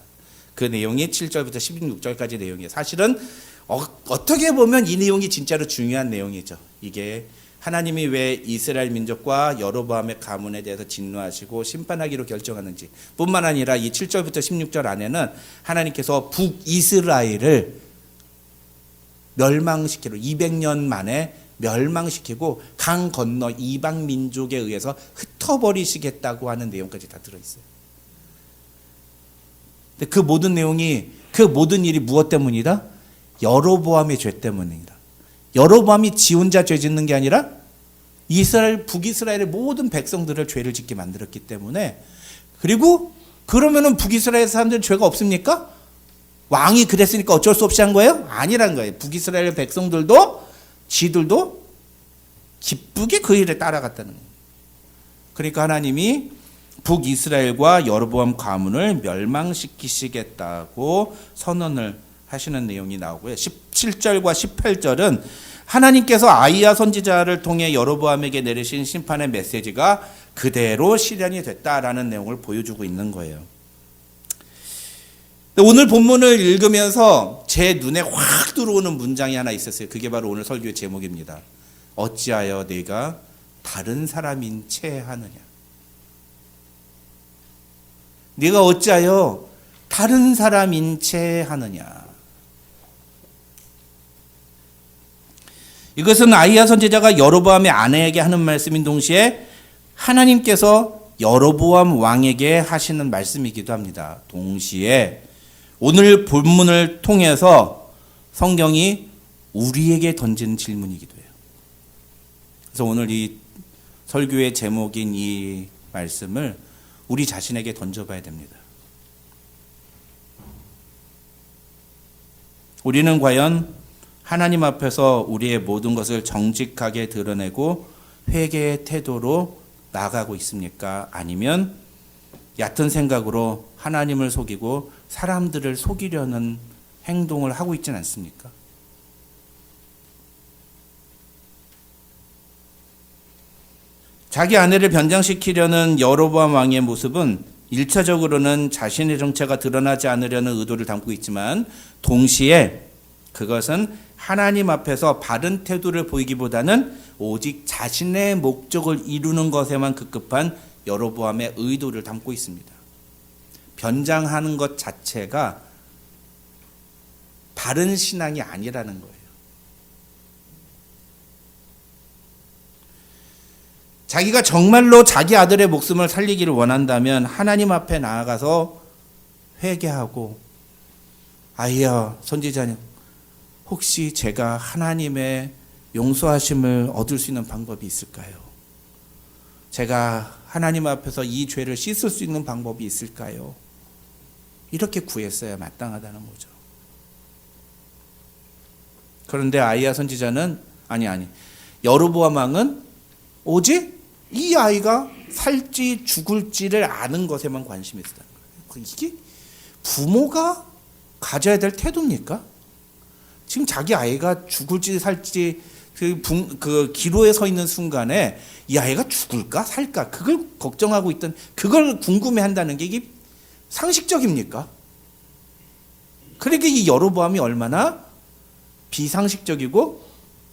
그 내용이 7절부터 16절까지 내용이에요. 사실은 어떻게 보면 이 내용이 진짜로 중요한 내용이죠. 이게 하나님이 왜 이스라엘 민족과 여로보암의 가문에 대해서 진노하시고 심판하기로 결정하는지 뿐만 아니라 이 7절부터 16절 안에는 하나님께서 북이스라엘을 멸망시키려 200년 만에 멸망시키고 강 건너 이방 민족에 의해서 흩어버리시겠다고 하는 내용까지 다 들어있어요. 근데 그 모든 내용이 그 모든 일이 무엇 때문이다? 여로보암의 죄 때문이다. 여로보암이 지 혼자 죄 짓는 게 아니라 북이스라엘의 모든 백성들을 죄를 짓게 만들었기 때문에 그리고 그러면은 북이스라엘 사람들은 죄가 없습니까? 왕이 그랬으니까 어쩔 수 없이 한 거예요? 아니란 거예요. 북이스라엘 백성들도 지들도 기쁘게 그 일에 따라갔다는 거예요. 그러니까 하나님이 북이스라엘과 여로보암 가문을 멸망시키시겠다고 선언을 하시는 내용이 나오고요. 17절과 18절은 하나님께서 아이야 선지자를 통해 여로보암에게 내리신 심판의 메시지가 그대로 실현이 됐다라는 내용을 보여주고 있는 거예요. 오늘 본문을 읽으면서 제 눈에 확 들어오는 문장이 하나 있었어요. 그게 바로 오늘 설교의 제목입니다. 어찌하여 내가 다른 사람인 채 하느냐. 네가 어찌하여 다른 사람인 채 하느냐. 이것은 아이야 선지자가 여로보암의 아내에게 하는 말씀인 동시에 하나님께서 여로보암 왕에게 하시는 말씀이기도 합니다. 동시에 오늘 본문을 통해서 성경이 우리에게 던지는 질문이기도 해요. 그래서 오늘 이 설교의 제목인 이 말씀을 우리 자신에게 던져봐야 됩니다. 우리는 과연 하나님 앞에서 우리의 모든 것을 정직하게 드러내고 회개의 태도로 나아가고 있습니까? 아니면 얕은 생각으로 하나님을 속이고 사람들을 속이려는 행동을 하고 있지는 않습니까? 자기 아내를 변장시키려는 여로보암 왕의 모습은 1차적으로는 자신의 정체가 드러나지 않으려는 의도를 담고 있지만 동시에 그것은 하나님 앞에서 바른 태도를 보이기보다는 오직 자신의 목적을 이루는 것에만 급급한 여로보암의 의도를 담고 있습니다. 변장하는 것 자체가 바른 신앙이 아니라는 거예요. 자기가 정말로 자기 아들의 목숨을 살리기를 원한다면 하나님 앞에 나아가서 회개하고, 아이야, 선지자님, 혹시 제가 하나님의 용서하심을 얻을 수 있는 방법이 있을까요? 제가 하나님 앞에서 이 죄를 씻을 수 있는 방법이 있을까요? 이렇게 구했어야 마땅하다는 거죠. 그런데 아이야 선지자는 여로보암 왕은 오직 이 아이가 살지 죽을지를 아는 것에만 관심이 있었다는 거예요. 이게 부모가 가져야 될 태도입니까? 지금 자기 아이가 죽을지 살지 그 기로에 서 있는 순간에 이 아이가 죽을까 살까 그걸 걱정하고 있던, 그걸 궁금해한다는 게 이게 상식적입니까? 그러니까 이 여로보암이 얼마나 비상식적이고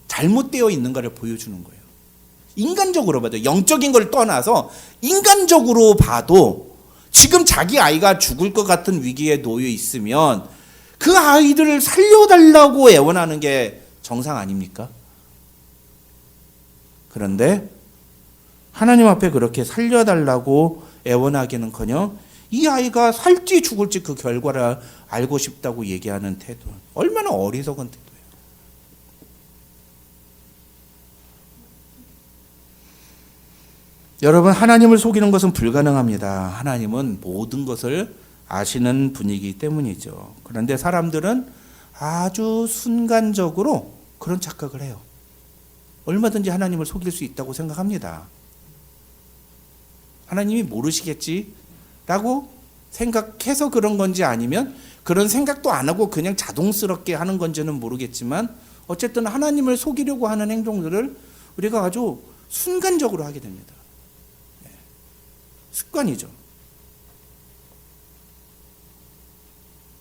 잘못되어 있는가를 보여주는 거예요. 인간적으로 봐도, 영적인 걸 떠나서 인간적으로 봐도 지금 자기 아이가 죽을 것 같은 위기에 놓여 있으면 그 아이들을 살려달라고 애원하는 게 정상 아닙니까? 그런데 하나님 앞에 그렇게 살려달라고 애원하기는커녕 이 아이가 살지 죽을지 그 결과를 알고 싶다고 얘기하는 태도, 얼마나 어리석은 태도예요. 여러분, 하나님을 속이는 것은 불가능합니다. 하나님은 모든 것을 아시는 분이기 때문이죠. 그런데 사람들은 아주 순간적으로 그런 착각을 해요. 얼마든지 하나님을 속일 수 있다고 생각합니다. 하나님이 모르시겠지라고 생각해서 그런 건지, 아니면 그런 생각도 안 하고 그냥 자동스럽게 하는 건지는 모르겠지만, 어쨌든 하나님을 속이려고 하는 행동들을 우리가 아주 순간적으로 하게 됩니다. 습관이죠.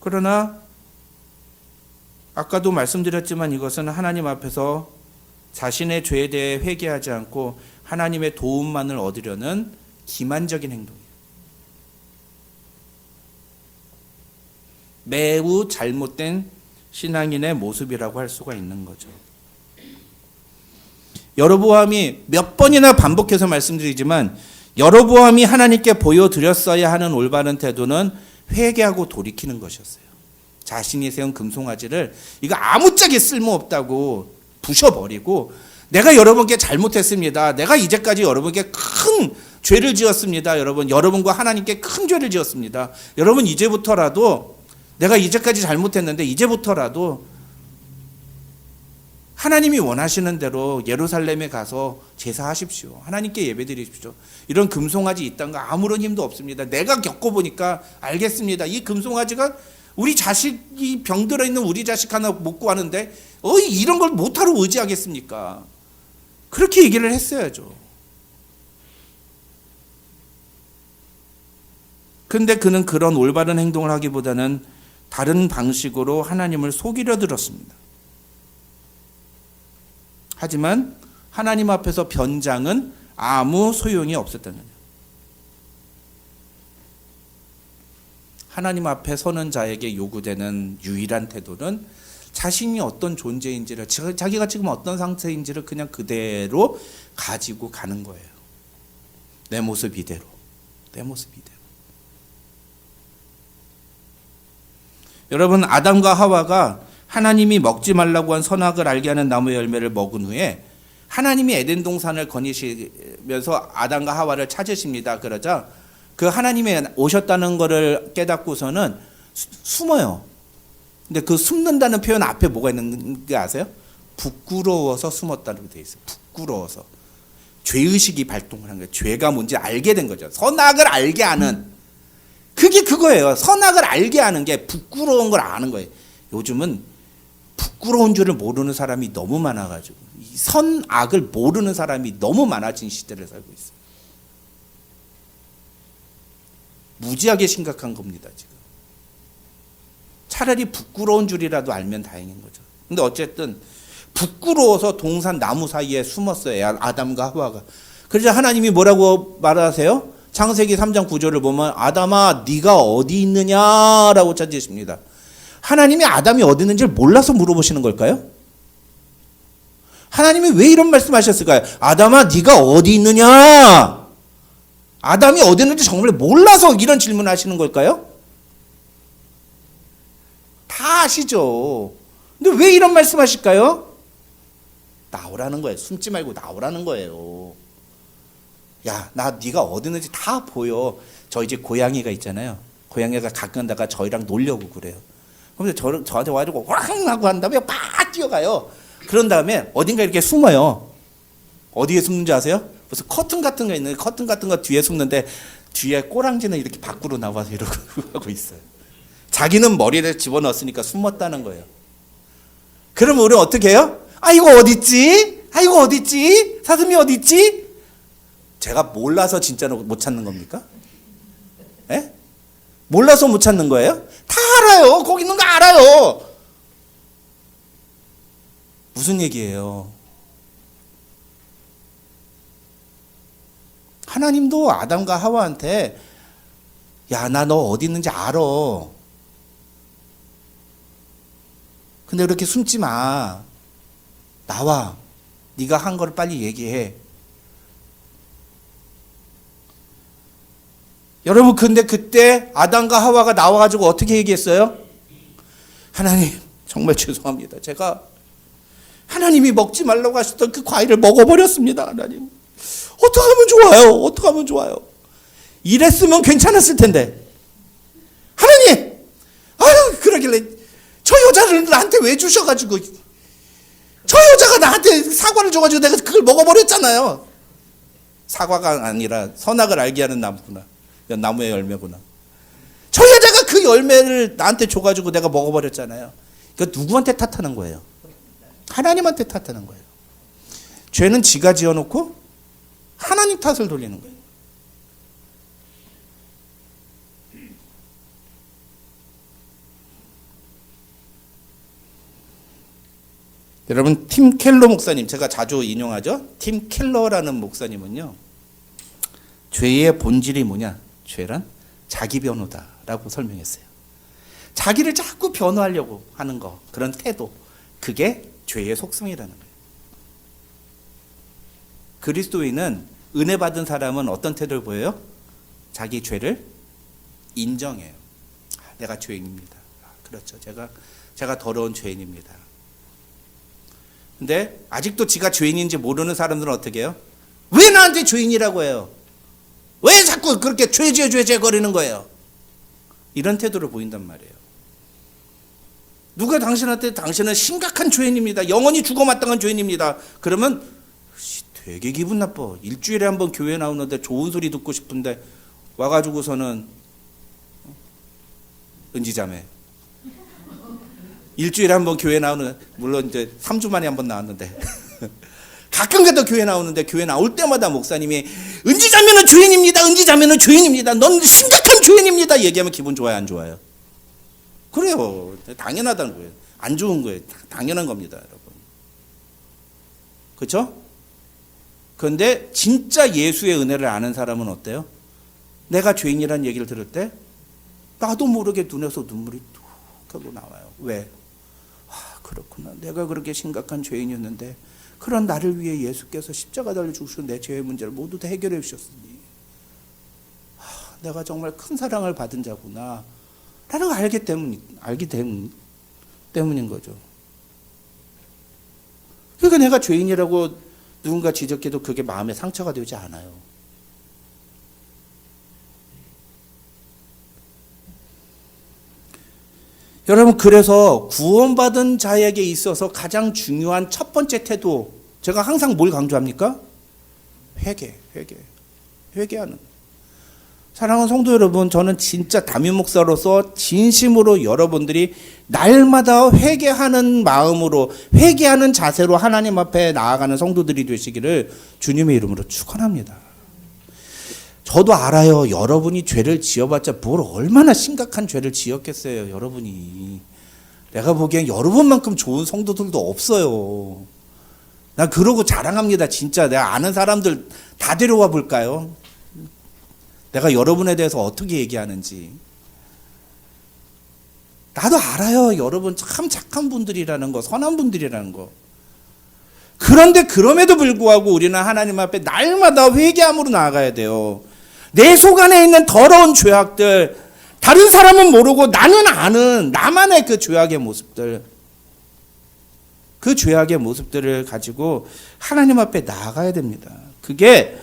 그러나 아까도 말씀드렸지만 이것은 하나님 앞에서 자신의 죄에 대해 회개하지 않고 하나님의 도움만을 얻으려는 기만적인 행동이에요. 매우 잘못된 신앙인의 모습이라고 할 수가 있는 거죠. 여로보암이 몇 번이나 반복해서 말씀드리지만, 여로보암이 하나님께 보여드렸어야 하는 올바른 태도는 회개하고 돌이키는 것이었어요. 자신이 세운 금송아지를 이거 아무짝에 쓸모없다고 부셔버리고, 내가 여러분께 잘못했습니다. 내가 이제까지 여러분께 큰 죄를 지었습니다. 여러분과 하나님께 큰 죄를 지었습니다. 여러분, 이제부터라도 내가 이제까지 잘못했는데 이제부터라도 하나님이 원하시는 대로 예루살렘에 가서 제사하십시오. 하나님께 예배드리십시오. 이런 금송아지 있다는 거 아무런 힘도 없습니다. 내가 겪어보니까 알겠습니다. 이 금송아지가 우리 자식이 병들어 있는 우리 자식 하나 못 구하는데 이런 걸 못하러 의지하겠습니까? 그렇게 얘기를 했어야죠. 근데 그는 그런 올바른 행동을 하기보다는 다른 방식으로 하나님을 속이려 들었습니다. 하지만 하나님 앞에서 변장은 아무 소용이 없었다는 거예요. 하나님 앞에 서는 자에게 요구되는 유일한 태도는 자신이 어떤 존재인지를, 자기가 지금 어떤 상태인지를 그냥 그대로 가지고 가는 거예요. 내 모습 이대로. 여러분, 아담과 하와가 하나님이 먹지 말라고 한 선악을 알게 하는 나무의 열매를 먹은 후에 하나님이 에덴 동산을 거니시면서 아담과 하와를 찾으십니다. 그러자 그 하나님이 오셨다는 것을 깨닫고서는 숨어요. 근데 그 숨는다는 표현 앞에 뭐가 있는지 아세요? 부끄러워서 숨었다고 되어 있어요. 부끄러워서. 죄의식이 발동을 한 거예요. 죄가 뭔지 알게 된 거죠. 선악을 알게 하는. 그게 그거예요. 선악을 알게 하는 게 부끄러운 걸 아는 거예요. 요즘은 부끄러운 줄을 모르는 사람이 너무 많아가지고, 이 선악을 모르는 사람이 너무 많아진 시대를 살고 있어요. 무지하게 심각한 겁니다, 지금. 차라리 부끄러운 줄이라도 알면 다행인 거죠. 근데 어쨌든 부끄러워서 동산 나무 사이에 숨었어요, 아담과 하와가. 그러자 하나님이 뭐라고 말하세요? 창세기 3장 9절을 보면 아담아 네가 어디 있느냐라고 찾으십니다. 하나님이 아담이 어디 있는지를 몰라서 물어보시는 걸까요? 하나님이 왜 이런 말씀하셨을까요? 아담아, 네가 어디 있느냐? 아담이 어디 있는지 정말 몰라서 이런 질문을 하시는 걸까요? 다 아시죠. 근데 왜 이런 말씀하실까요? 나오라는 거예요. 숨지 말고 나오라는 거예요. 야, 네가 어디 있는지 다 보여. 저희 집 고양이가 있잖아요. 고양이가 가끔 가다가 저희랑 놀려고 그래요. 그런데 저한테 와가지고 왕 하고 한 다음에 막 뛰어가요. 그런 다음에 어딘가 이렇게 숨어요. 어디에 숨는지 아세요? 무슨 커튼 같은 거 있는데 커튼 같은 거 뒤에 숨는데 뒤에 꼬랑지는 이렇게 밖으로 나와서 이러고 하고 있어요. 자기는 머리를 집어넣었으니까 숨었다는 거예요. 그럼 우리는 어떻게 해요? 이거 어딨지? 이거 어딨지? 사슴이 어딨지? 제가 몰라서 진짜로 못 찾는 겁니까? 예? 몰라서 못 찾는 거예요? 다 알아요. 거기 있는 거 알아요. 무슨 얘기예요? 하나님도 아담과 하와한테 야, 나 너 어디 있는지 알아. 근데 그렇게 숨지 마. 나와. 네가 한 거를 빨리 얘기해. 여러분, 근데 그때 아담과 하와가 나와가지고 어떻게 얘기했어요? 하나님, 정말 죄송합니다. 제가 하나님이 먹지 말라고 하셨던 그 과일을 먹어버렸습니다. 하나님, 어떻게 하면 좋아요? 어떻게 하면 좋아요? 이랬으면 괜찮았을 텐데. 하나님, 그러길래 저 여자를 나한테 왜 주셔가지고, 저 여자가 나한테 사과를 줘가지고 내가 그걸 먹어버렸잖아요. 사과가 아니라 선악을 알게 하는 나무구나. 나무의 열매구나. 저 여자가 그 열매를 나한테 줘가지고 내가 먹어버렸잖아요. 그러니까 누구한테 탓하는 거예요? 하나님한테 탓하는 거예요. 죄는 지가 지어놓고 하나님 탓을 돌리는 거예요. 여러분, 팀 켈러 목사님, 제가 자주 인용하죠. 팀 켈러라는 목사님은요, 죄의 본질이 뭐냐? 죄란 자기 변호다라고 설명했어요. 자기를 자꾸 변호하려고 하는 거, 그런 태도, 그게 죄의 속성이라는 거예요. 그리스도인은 은혜 받은 사람은 어떤 태도를 보여요? 자기 죄를 인정해요. 내가 죄인입니다. 그렇죠. 제가 더러운 죄인입니다. 근데 아직도 지가 죄인인지 모르는 사람들은 어떻게 해요? 왜 나한테 죄인이라고 해요? 왜 자꾸 그렇게 죄 거리는 거예요? 이런 태도를 보인단 말이에요. 누가 당신한테 당신은 심각한 죄인입니다. 영원히 죽어 마땅한 죄인입니다. 그러면 되게 기분 나빠. 일주일에 한 번 교회 나오는데 좋은 소리 듣고 싶은데 와가지고서는 은지자매. 일주일에 한 번 교회 나오는, 물론 이제 3주 만에 한 번 나왔는데 가끔 가다 교회 나오는데 교회 나올 때마다 목사님이 은지자매는 죄인입니다. 은지자매는 죄인입니다. 넌 심각한 죄인입니다. 얘기하면 기분 좋아요, 안 좋아요? 그래요. 당연하다는 거예요. 안 좋은 거예요. 당연한 겁니다, 여러분. 그렇죠? 그런데 진짜 예수의 은혜를 아는 사람은 어때요? 내가 죄인이라는 얘기를 들을 때 나도 모르게 눈에서 눈물이 툭 하고 나와요. 왜? 그렇구나. 내가 그렇게 심각한 죄인이었는데 그런 나를 위해 예수께서 십자가 달려 죽으시고 내 죄의 문제를 모두 다 해결해 주셨으니 내가 정말 큰 사랑을 받은 자구나 라는 걸 알기 때문인 거죠. 그러니까 내가 죄인이라고 누군가 지적해도 그게 마음에 상처가 되지 않아요. 여러분, 그래서 구원받은 자에게 있어서 가장 중요한 첫 번째 태도, 제가 항상 뭘 강조합니까? 회개하는. 사랑하는 성도 여러분, 저는 진짜 담임 목사로서 진심으로 여러분들이 날마다 회개하는 마음으로, 회개하는 자세로 하나님 앞에 나아가는 성도들이 되시기를 주님의 이름으로 축원합니다. 저도 알아요. 여러분이 죄를 지어봤자 뭘 얼마나 심각한 죄를 지었겠어요. 여러분이. 내가 보기엔 여러분만큼 좋은 성도들도 없어요. 난 그러고 자랑합니다. 진짜 내가 아는 사람들 다 데려와 볼까요? 내가 여러분에 대해서 어떻게 얘기하는지. 나도 알아요. 여러분 참 착한 분들이라는 거, 선한 분들이라는 거. 그런데 그럼에도 불구하고 우리는 하나님 앞에 날마다 회개함으로 나아가야 돼요. 내 속 안에 있는 더러운 죄악들, 다른 사람은 모르고 나는 아는 나만의 그 죄악의 모습들, 그 죄악의 모습들을 가지고 하나님 앞에 나아가야 됩니다. 그게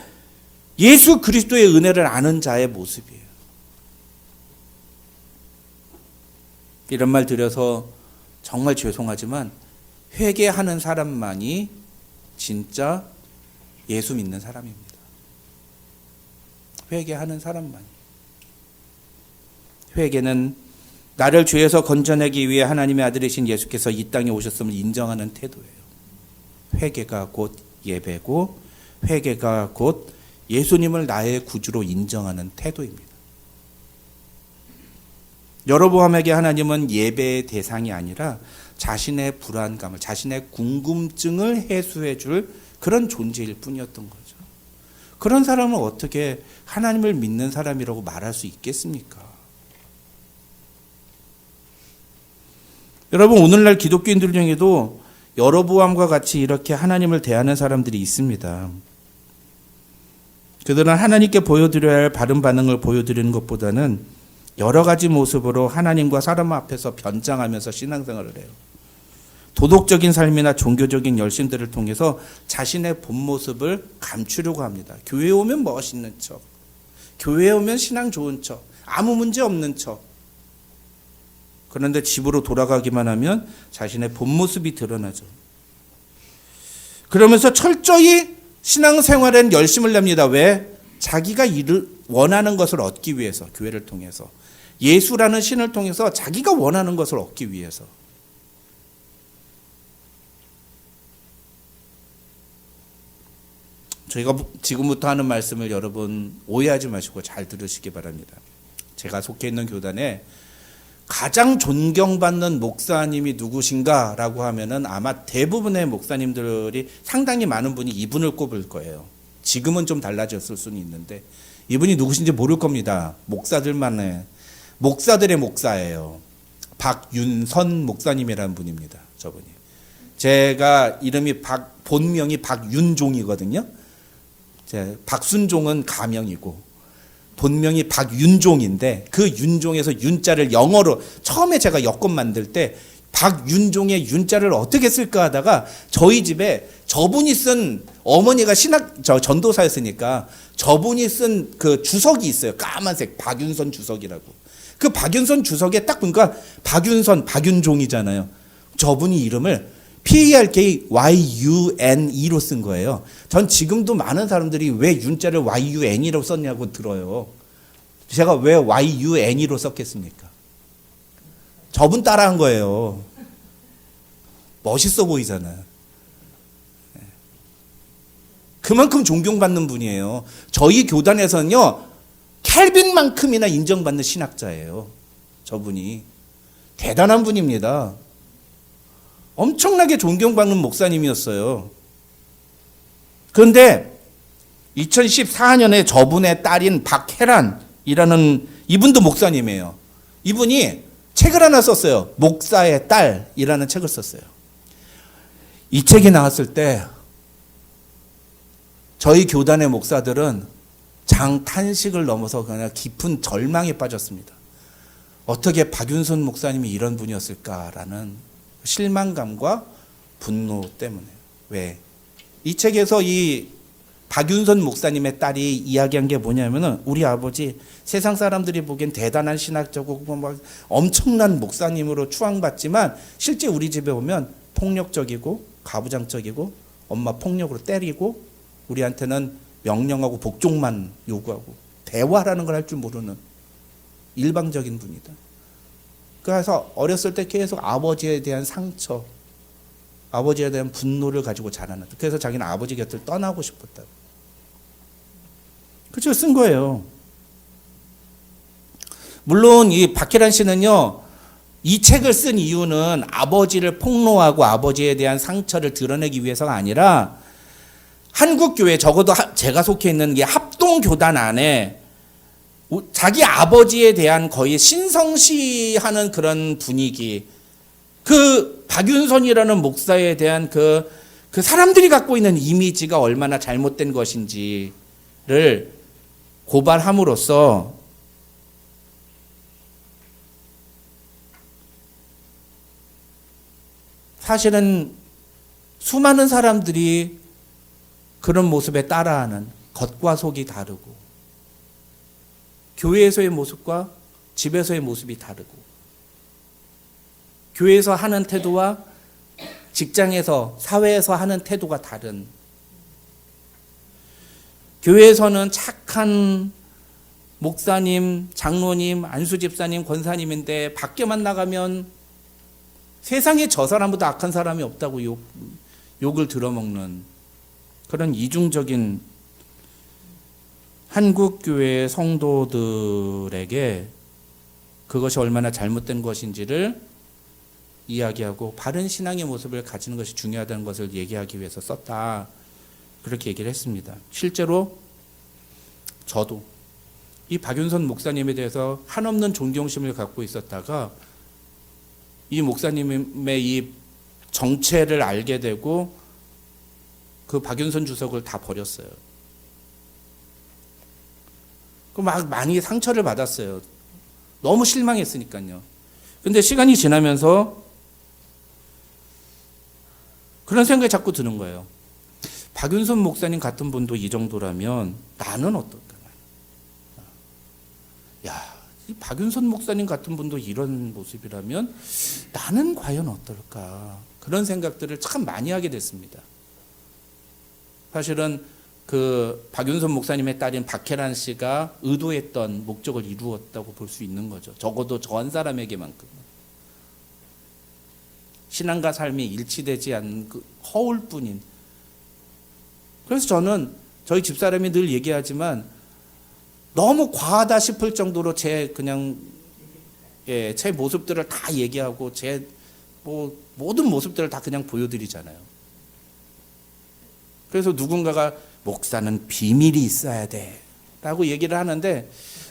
예수 그리스도의 은혜를 아는 자의 모습이에요. 이런 말 드려서 정말 죄송하지만 회개하는 사람만이 진짜 예수 믿는 사람입니다. 회개하는 사람만이. 회개는 나를 죄에서 건져내기 위해 하나님의 아들이신 예수께서 이 땅에 오셨음을 인정하는 태도예요. 회개가 곧 예배고 회개가 곧 예수님을 나의 구주로 인정하는 태도입니다. 여로보암에게 하나님은 예배의 대상이 아니라 자신의 불안감을, 자신의 궁금증을 해소해 줄 그런 존재일 뿐이었던 거죠. 그런 사람은 어떻게 하나님을 믿는 사람이라고 말할 수 있겠습니까? 여러분, 오늘날 기독교인들 중에도 여로보암과 같이 이렇게 하나님을 대하는 사람들이 있습니다. 그들은 하나님께 보여드려야 할 바른 반응을 보여드리는 것보다는 여러 가지 모습으로 하나님과 사람 앞에서 변장하면서 신앙생활을 해요. 도덕적인 삶이나 종교적인 열심들을 통해서 자신의 본 모습을 감추려고 합니다. 교회에 오면 멋있는 척, 교회에 오면 신앙 좋은 척, 아무 문제 없는 척. 그런데 집으로 돌아가기만 하면 자신의 본 모습이 드러나죠. 그러면서 철저히 신앙생활엔 열심을 냅니다. 왜? 자기가 원하는 것을 얻기 위해서, 교회를 통해서. 예수라는 신을 통해서 자기가 원하는 것을 얻기 위해서. 저희가 지금부터 하는 말씀을 여러분 오해하지 마시고 잘 들으시기 바랍니다. 제가 속해 있는 교단에 가장 존경받는 목사님이 누구신가라고 하면은 아마 대부분의 목사님들이 상당히 많은 분이 이분을 꼽을 거예요. 지금은 좀 달라졌을 수는 있는데 이분이 누구신지 모를 겁니다. 목사들만의, 목사들의 목사예요. 박윤선 목사님이라는 분입니다. 저분이. 제가 이름이 본명이 박윤종이거든요. 박순종은 가명이고 본명이 박윤종인데 그 윤종에서 윤자를 영어로 처음에 제가 여권 만들 때 박윤종의 윤자를 어떻게 쓸까 하다가 저희 집에 저분이 쓴, 어머니가 전도사였으니까 저분이 쓴 그 주석이 있어요. 까만색 박윤선 주석이라고. 그 박윤선 주석에 딱 보니까 박윤종이잖아요. 저분이 이름을 PARKYUNE로 쓴 거예요. 전 지금도 많은 사람들이 왜 윤자를 YUNE로 썼냐고 들어요. 제가 왜 YUNE로 썼겠습니까? 저분 따라한 거예요. 멋있어 보이잖아요. 그만큼 존경받는 분이에요. 저희 교단에서는요, 켈빈만큼이나 인정받는 신학자예요. 저분이. 대단한 분입니다. 엄청나게 존경받는 목사님이었어요. 그런데 2014년에 저분의 딸인 박혜란이라는 이분도 목사님이에요. 이분이 책을 하나 썼어요. 목사의 딸이라는 책을 썼어요. 이 책이 나왔을 때 저희 교단의 목사들은 장탄식을 넘어서 그냥 깊은 절망에 빠졌습니다. 어떻게 박윤선 목사님이 이런 분이었을까라는 실망감과 분노 때문에. 왜? 이 책에서 이 박윤선 목사님의 딸이 이야기한 게 뭐냐면은 우리 아버지 세상 사람들이 보기엔 대단한 신학적이고 막 엄청난 목사님으로 추앙받지만 실제 우리 집에 오면 폭력적이고 가부장적이고 엄마 폭력으로 때리고 우리한테는 명령하고 복종만 요구하고 대화라는 걸 할 줄 모르는 일방적인 분이다. 그래서 어렸을 때 계속 아버지에 대한 상처, 아버지에 대한 분노를 가지고 자라는. 그래서 자기는 아버지 곁을 떠나고 싶었다고. 그렇죠, 쓴 거예요. 물론 이 박혜란 씨는요, 이 책을 쓴 이유는 아버지를 폭로하고 아버지에 대한 상처를 드러내기 위해서가 아니라 한국교회, 적어도 제가 속해 있는 게 합동교단 안에 자기 아버지에 대한 거의 신성시하는 그런 분위기, 그 박윤선이라는 목사에 대한 그 사람들이 갖고 있는 이미지가 얼마나 잘못된 것인지를 고발함으로써 사실은 수많은 사람들이 그런 모습에 따라하는, 겉과 속이 다르고 교회에서의 모습과 집에서의 모습이 다르고 교회에서 하는 태도와 직장에서, 사회에서 하는 태도가 다른, 교회에서는 착한 목사님, 장로님, 안수집사님, 권사님인데 밖에만 나가면 세상에 저 사람보다 악한 사람이 없다고 욕을 들어먹는 그런 이중적인 한국교회 성도들에게 그것이 얼마나 잘못된 것인지를 이야기하고 바른 신앙의 모습을 가지는 것이 중요하다는 것을 얘기하기 위해서 썼다. 그렇게 얘기를 했습니다. 실제로 저도 이 박윤선 목사님에 대해서 한없는 존경심을 갖고 있었다가 이 목사님의 이 정체를 알게 되고 그 박윤선 주석을 다 버렸어요. 막 많이 상처를 받았어요. 너무 실망했으니까요. 근데 시간이 지나면서 그런 생각이 자꾸 드는 거예요. 박윤선 목사님 같은 분도 이 정도라면 나는 어떨까? 야, 이 박윤선 목사님 같은 분도 이런 모습이라면 나는 과연 어떨까? 그런 생각들을 참 많이 하게 됐습니다. 사실은 그 박윤선 목사님의 딸인 박혜란 씨가 의도했던 목적을 이루었다고 볼 수 있는 거죠. 적어도 저 한 사람에게만큼. 신앙과 삶이 일치되지 않는 그 허울뿐인. 그래서 저는 저희 집사람이 늘 얘기하지만 너무 과하다 싶을 정도로 제 모습들을 다 얘기하고 제 모든 모습들을 다 그냥 보여드리잖아요. 그래서 누군가가 목사는 비밀이 있어야 돼 라고 얘기를 하는데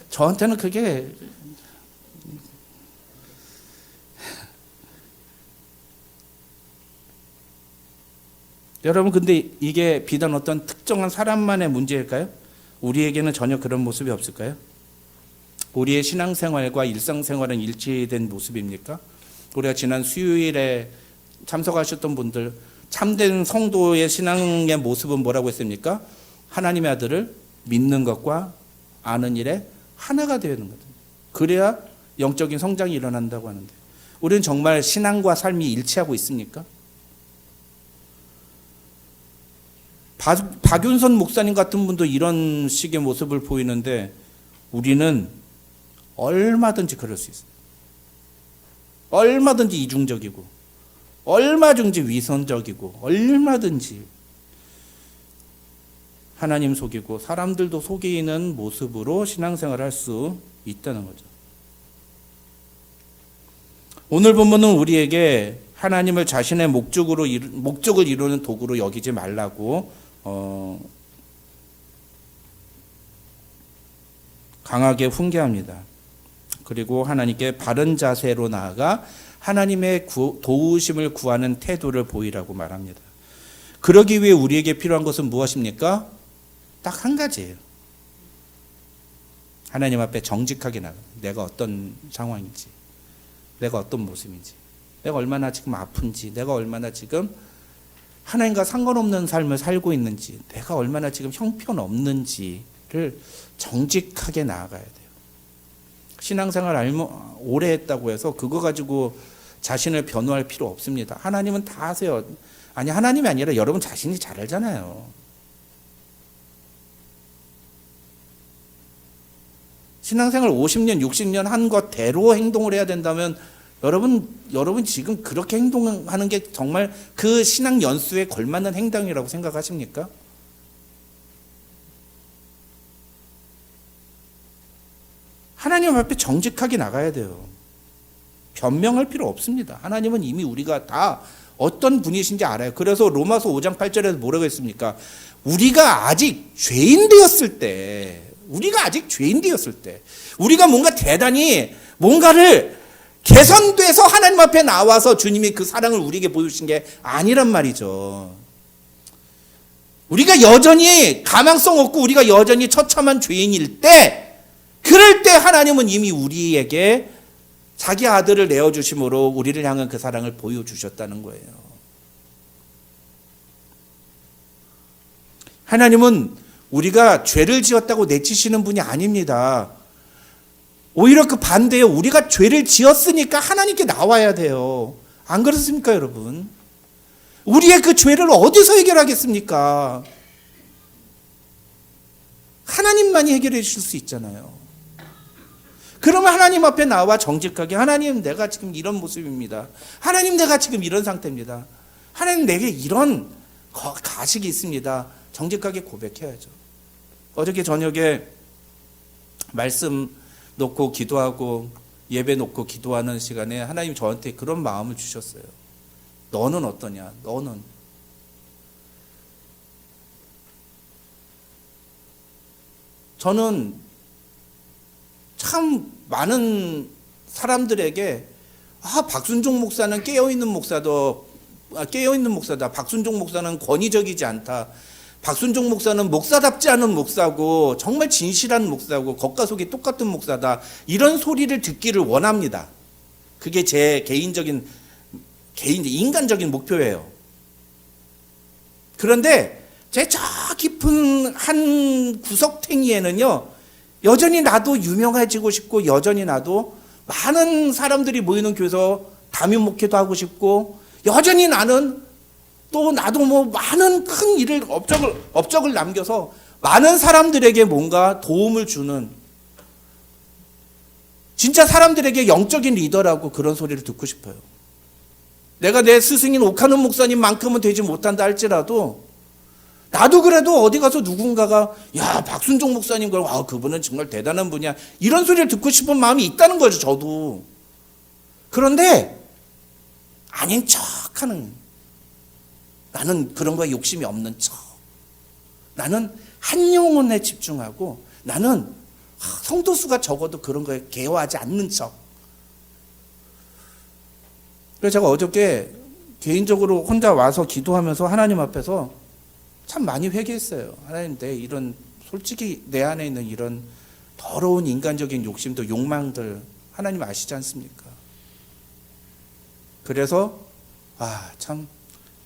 저한테는 그게 여러분, 근데 이게 비단 어떤 특정한 사람만의 문제일까요? 우리에게는 전혀 그런 모습이 없을까요? 우리의 신앙생활과 일상생활은 일치된 모습입니까? 우리가 지난 수요일에 참석하셨던 분들, 참된 성도의 신앙의 모습은 뭐라고 했습니까? 하나님의 아들을 믿는 것과 아는 일에 하나가 되는 거죠. 그래야 영적인 성장이 일어난다고 하는데 우리는 정말 신앙과 삶이 일치하고 있습니까? 박윤선 목사님 같은 분도 이런 식의 모습을 보이는데 우리는 얼마든지 그럴 수 있어요. 얼마든지 이중적이고 얼마든지 위선적이고 얼마든지 하나님 속이고 사람들도 속이는 모습으로 신앙생활을 할 수 있다는 거죠. 오늘 본문은 우리에게 하나님을 자신의 목적을 이루는 도구로 여기지 말라고 강하게 훈계합니다. 그리고 하나님께 바른 자세로 나아가 하나님의 도우심을 구하는 태도를 보이라고 말합니다. 그러기 위해 우리에게 필요한 것은 무엇입니까? 딱 한 가지예요. 하나님 앞에 정직하게 나가. 내가 어떤 상황인지, 내가 어떤 모습인지, 내가 얼마나 지금 아픈지, 내가 얼마나 지금 하나님과 상관없는 삶을 살고 있는지, 내가 얼마나 지금 형편없는지를 정직하게 나아가야 돼요. 신앙생활 오래 했다고 해서 그거 가지고 자신을 변호할 필요 없습니다. 하나님은 다 아세요. 아니, 하나님이 아니라 여러분 자신이 잘 알잖아요. 신앙생활 50년, 60년 한 것대로 행동을 해야 된다면 여러분 지금 그렇게 행동하는 게 정말 그 신앙 연수에 걸맞는 행동이라고 생각하십니까? 하나님 앞에 정직하게 나가야 돼요. 변명할 필요 없습니다. 하나님은 이미 우리가 다 어떤 분이신지 알아요. 그래서 로마서 5장 8절에서 뭐라고 했습니까? 우리가 아직 죄인 되었을 때 우리가 아직 죄인 되었을 때, 우리가 뭔가 대단히 뭔가를 개선돼서 하나님 앞에 나와서 주님이 그 사랑을 우리에게 보여주신 게 아니란 말이죠. 우리가 여전히 가망성 없고 우리가 여전히 처참한 죄인일 때, 그럴 때 하나님은 이미 우리에게 자기 아들을 내어주심으로 우리를 향한 그 사랑을 보여주셨다는 거예요. 하나님은 우리가 죄를 지었다고 내치시는 분이 아닙니다. 오히려 그 반대에 우리가 죄를 지었으니까 하나님께 나와야 돼요. 안 그렇습니까, 여러분? 우리의 그 죄를 어디서 해결하겠습니까? 하나님만이 해결해 주실 수 있잖아요. 그러면 하나님 앞에 나와 정직하게, 하나님 내가 지금 이런 모습입니다. 하나님 내가 지금 이런 상태입니다. 하나님 내게 이런 가식이 있습니다. 정직하게 고백해야죠. 어저께 저녁에 말씀 놓고 기도하고 예배 놓고 기도하는 시간에 하나님 저한테 그런 마음을 주셨어요. 너는 어떠냐? 너는. 저는 참 많은 사람들에게 박순종 목사는 깨어있는 목사다. 박순종 목사는 권위적이지 않다. 박순종 목사는 목사답지 않은 목사고 정말 진실한 목사고 겉과 속이 똑같은 목사다. 이런 소리를 듣기를 원합니다. 그게 제 인간적인 목표예요. 그런데 제 저 깊은 한 구석탱이에는요, 여전히 나도 유명해지고 싶고, 여전히 나도 많은 사람들이 모이는 교회에서 담임 목회도 하고 싶고, 여전히 나도 많은 큰 일을 업적을 남겨서 많은 사람들에게 뭔가 도움을 주는, 진짜 사람들에게 영적인 리더라고 그런 소리를 듣고 싶어요. 내가 내 스승인 오카는 목사님만큼은 되지 못한다 할지라도 나도 그래도 어디 가서 누군가가 박순종 목사님 그분은 정말 대단한 분이야, 이런 소리를 듣고 싶은 마음이 있다는 거죠. 저도. 그런데 아닌 척하는, 나는 그런 거에 욕심이 없는 척, 나는 한 영혼에 집중하고, 나는 성도 수가 적어도 그런 거에 개화하지 않는 척. 그래서 제가 어저께 개인적으로 혼자 와서 기도하면서 하나님 앞에서 참 많이 회개했어요. 하나님, 솔직히 내 안에 있는 이런 더러운 인간적인 욕심도 욕망들 하나님 아시지 않습니까? 그래서 참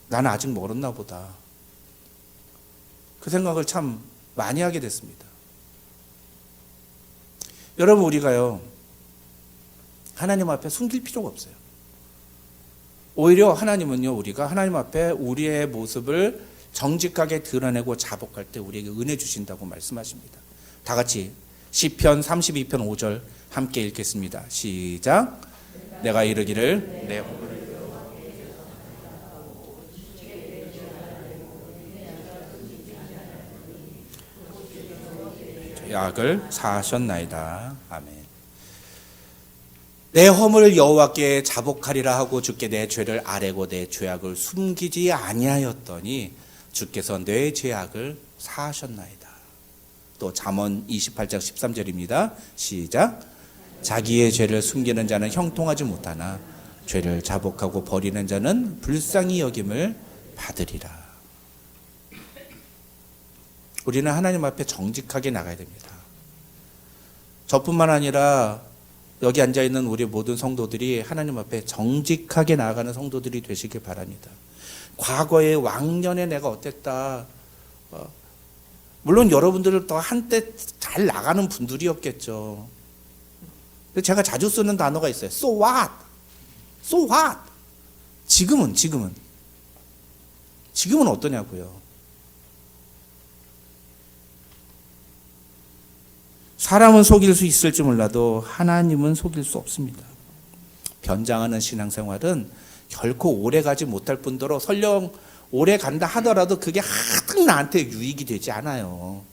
나는 아직 멀었나 보다, 그 생각을 참 많이 하게 됐습니다. 여러분, 우리가요 하나님 앞에 숨길 필요가 없어요. 오히려 하나님은요, 우리가 하나님 앞에 우리의 모습을 정직하게 드러내고 자복할 때 우리에게 은혜 주신다고 말씀하십니다. 다 같이 시편 32편 5절 함께 읽겠습니다. 시작. 내가 이르기를 내 죄악을 사하셨나이다. 아멘. 내 허물을 여호와께 자복하리라 하고 주께 내 죄를 아뢰고 내 죄악을 숨기지 아니하였더니 주께서 내 죄악을 사하셨나이다. 또 잠언 28장 13절입니다. 시작. 자기의 죄를 숨기는 자는 형통하지 못하나 죄를 자복하고 버리는 자는 불쌍히 여김을 받으리라. 우리는 하나님 앞에 정직하게 나가야 됩니다. 저뿐만 아니라 여기 앉아있는 우리 모든 성도들이 하나님 앞에 정직하게 나아가는 성도들이 되시길 바랍니다. 과거에 왕년에 내가 어땠다, 물론 여러분들은 또 한때 잘 나가는 분들이었겠죠. 근데 제가 자주 쓰는 단어가 있어요. So what? So what? 지금은 어떠냐고요. 사람은 속일 수 있을지 몰라도 하나님은 속일 수 없습니다. 변장하는 신앙생활은 결코 오래 가지 못할 뿐더러 설령 오래 간다 하더라도 그게 하등 나한테 유익이 되지 않아요.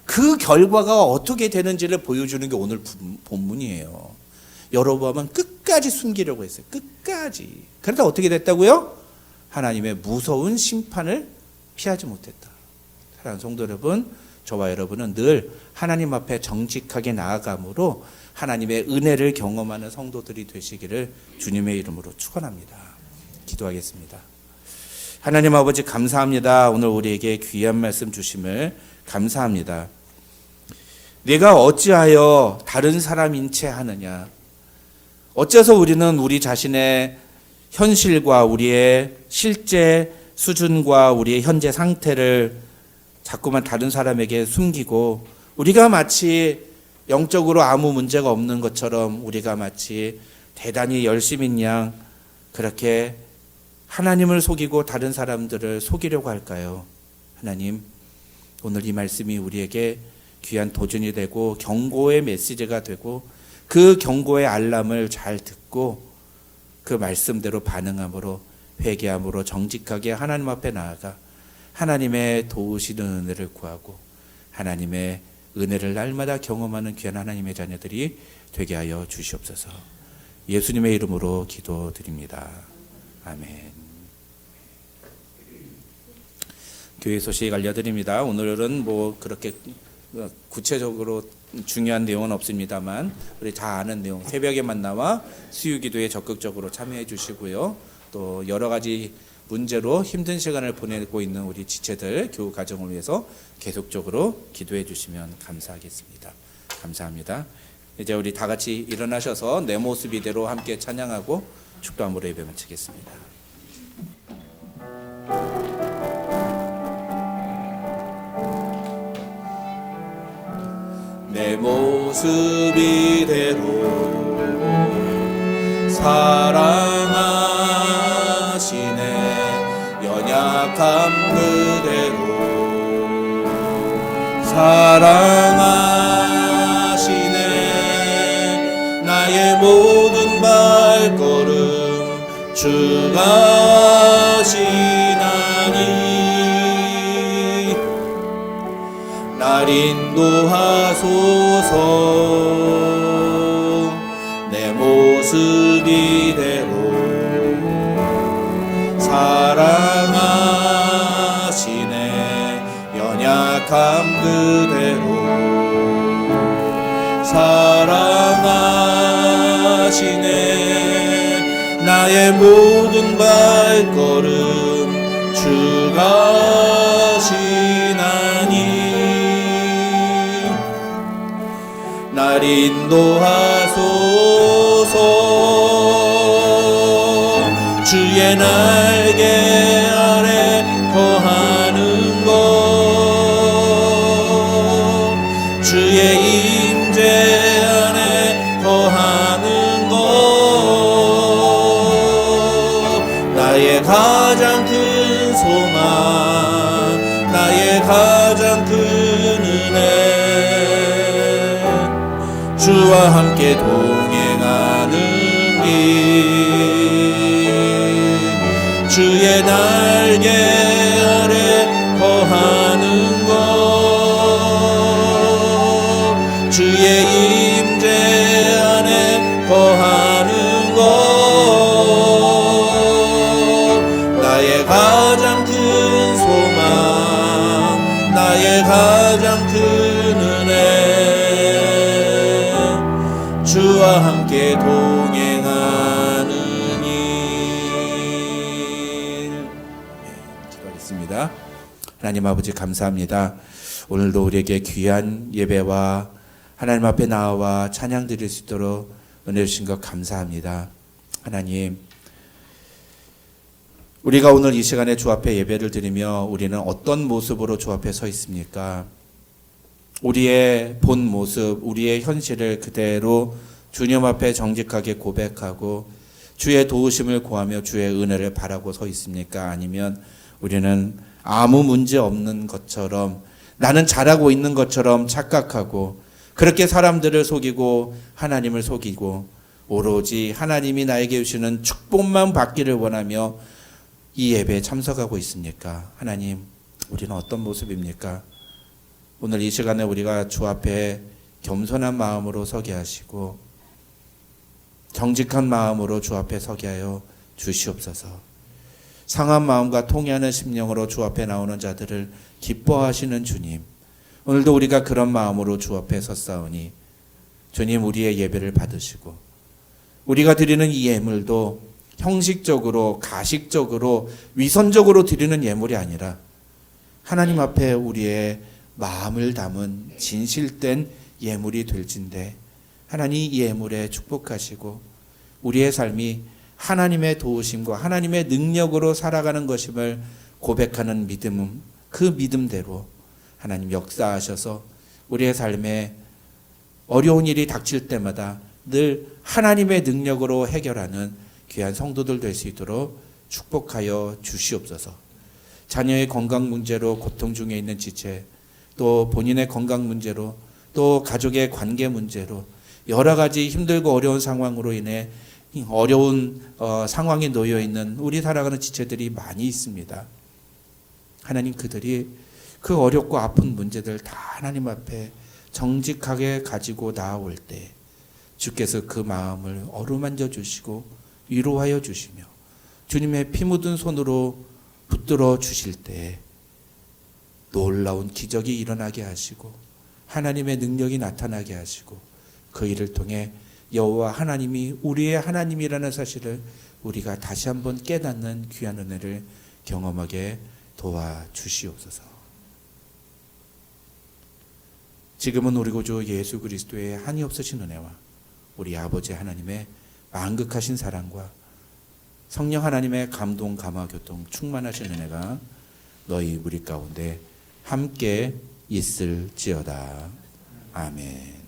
그 결과가 어떻게 되는지를 보여주는 게 오늘 본문이에요. 여로보암은 끝까지 숨기려고 했어요. 끝까지. 그러다 어떻게 됐다고요? 하나님의 무서운 심판을 피하지 못했다. 사랑하는 성도 여러분, 저와 여러분은 늘 하나님 앞에 정직하게 나아감으로 하나님의 은혜를 경험하는 성도들이 되시기를 주님의 이름으로 축원합니다. 기도하겠습니다. 하나님 아버지 감사합니다. 오늘 우리에게 귀한 말씀 주심을 감사합니다. 내가 어찌하여 다른 사람인 채 하느냐? 어째서 우리는 우리 자신의 현실과 우리의 실제 수준과 우리의 현재 상태를 자꾸만 다른 사람에게 숨기고 우리가 마치 영적으로 아무 문제가 없는 것처럼 우리가 마치 대단히 열심인 양 그렇게 하나님을 속이고 다른 사람들을 속이려고 할까요? 하나님, 오늘 이 말씀이 우리에게 귀한 도전이 되고 경고의 메시지가 되고 그 경고의 알람을 잘 듣고 그 말씀대로 반응함으로 회개함으로 정직하게 하나님 앞에 나아가 하나님의 도우시는 은혜를 구하고 하나님의 은혜를 날마다 경험하는 귀한 하나님의 자녀들이 되게 하여 주시옵소서. 예수님의 이름으로 기도드립니다. 아멘. 교회 소식 알려드립니다. 오늘은 그렇게 구체적으로 중요한 내용은 없습니다만 우리 다 아는 내용, 새벽에 만나와 수유기도에 적극적으로 참여해 주시고요. 또 여러 가지 문제로 힘든 시간을 보내고 있는 우리 지체들 교우 가정을 위해서 계속적으로 기도해 주시면 감사하겠습니다. 감사합니다. 이제 우리 다 같이 일어나셔서 내 모습 이대로 함께 찬양하고 축도함으로 예배 마치겠습니다. 내 모습 이대로 사랑하시네 연약함 그대로 사랑하시네 나의 모든 발걸음 주가 시나니 날 인도하소서 내 모습 이대로 사랑하시네 연약함 그대로 사랑하시네 나의 모든 발걸음 주가 시나니 날 인도하소서 주의 날개 아래 거하는 것 주의 임재 안에 거하는 것 나의 가장 큰 소망 나의 가장 큰 은혜 주와 함께 동행하는 길 주의 날개 아래 거하는 것 주의 임재 안에 거하는 것 나의 가장 큰 소망 나의 가장 큰 은혜 주와 함께 동행하는 일. 기도하겠습니다. 하나님 아버지 감사합니다. 오늘도 우리에게 귀한 예배와 하나님 앞에 나와 찬양 드릴 수 있도록 은혜 주신 것 감사합니다. 하나님, 우리가 오늘 이 시간에 주 앞에 예배를 드리며 우리는 어떤 모습으로 주 앞에 서 있습니까? 우리의 본 모습, 우리의 현실을 그대로 주님 앞에 정직하게 고백하고 주의 도우심을 구하며 주의 은혜를 바라고 서 있습니까? 아니면 우리는 아무 문제 없는 것처럼 나는 잘하고 있는 것처럼 착각하고 그렇게 사람들을 속이고 하나님을 속이고 오로지 하나님이 나에게 주시는 축복만 받기를 원하며 이 예배에 참석하고 있습니까? 하나님, 우리는 어떤 모습입니까? 오늘 이 시간에 우리가 주 앞에 겸손한 마음으로 서게 하시고 정직한 마음으로 주 앞에 서게 하여 주시옵소서. 상한 마음과 통회하는 심령으로 주 앞에 나오는 자들을 기뻐하시는 주님, 오늘도 우리가 그런 마음으로 주 앞에 섰사오니 주님 우리의 예배를 받으시고 우리가 드리는 이 예물도 형식적으로 가식적으로 위선적으로 드리는 예물이 아니라 하나님 앞에 우리의 마음을 담은 진실된 예물이 될진데 하나님 이 예물에 축복하시고 우리의 삶이 하나님의 도우심과 하나님의 능력으로 살아가는 것임을 고백하는 믿음, 그 믿음대로 하나님 역사하셔서 우리의 삶에 어려운 일이 닥칠 때마다 늘 하나님의 능력으로 해결하는 귀한 성도들 될 수 있도록 축복하여 주시옵소서. 자녀의 건강 문제로 고통 중에 있는 지체, 또 본인의 건강 문제로, 또 가족의 관계 문제로 여러 가지 힘들고 어려운 상황으로 인해 어려운 상황에 놓여 있는 우리 살아가는 지체들이 많이 있습니다. 하나님 그들이 그 어렵고 아픈 문제들 다 하나님 앞에 정직하게 가지고 나아올 때 주께서 그 마음을 어루만져 주시고 위로하여 주시며 주님의 피 묻은 손으로 붙들어 주실 때 놀라운 기적이 일어나게 하시고 하나님의 능력이 나타나게 하시고 그 일을 통해 여호와 하나님이 우리의 하나님이라는 사실을 우리가 다시 한번 깨닫는 귀한 은혜를 경험하게 도와주시옵소서. 지금은 우리 구주 예수 그리스도의 한이 없으신 은혜와 우리 아버지 하나님의 만극하신 사랑과 성령 하나님의 감동 감화 교통 충만하신 은혜가 너희 우리 가운데 함께 있을지어다. 아멘.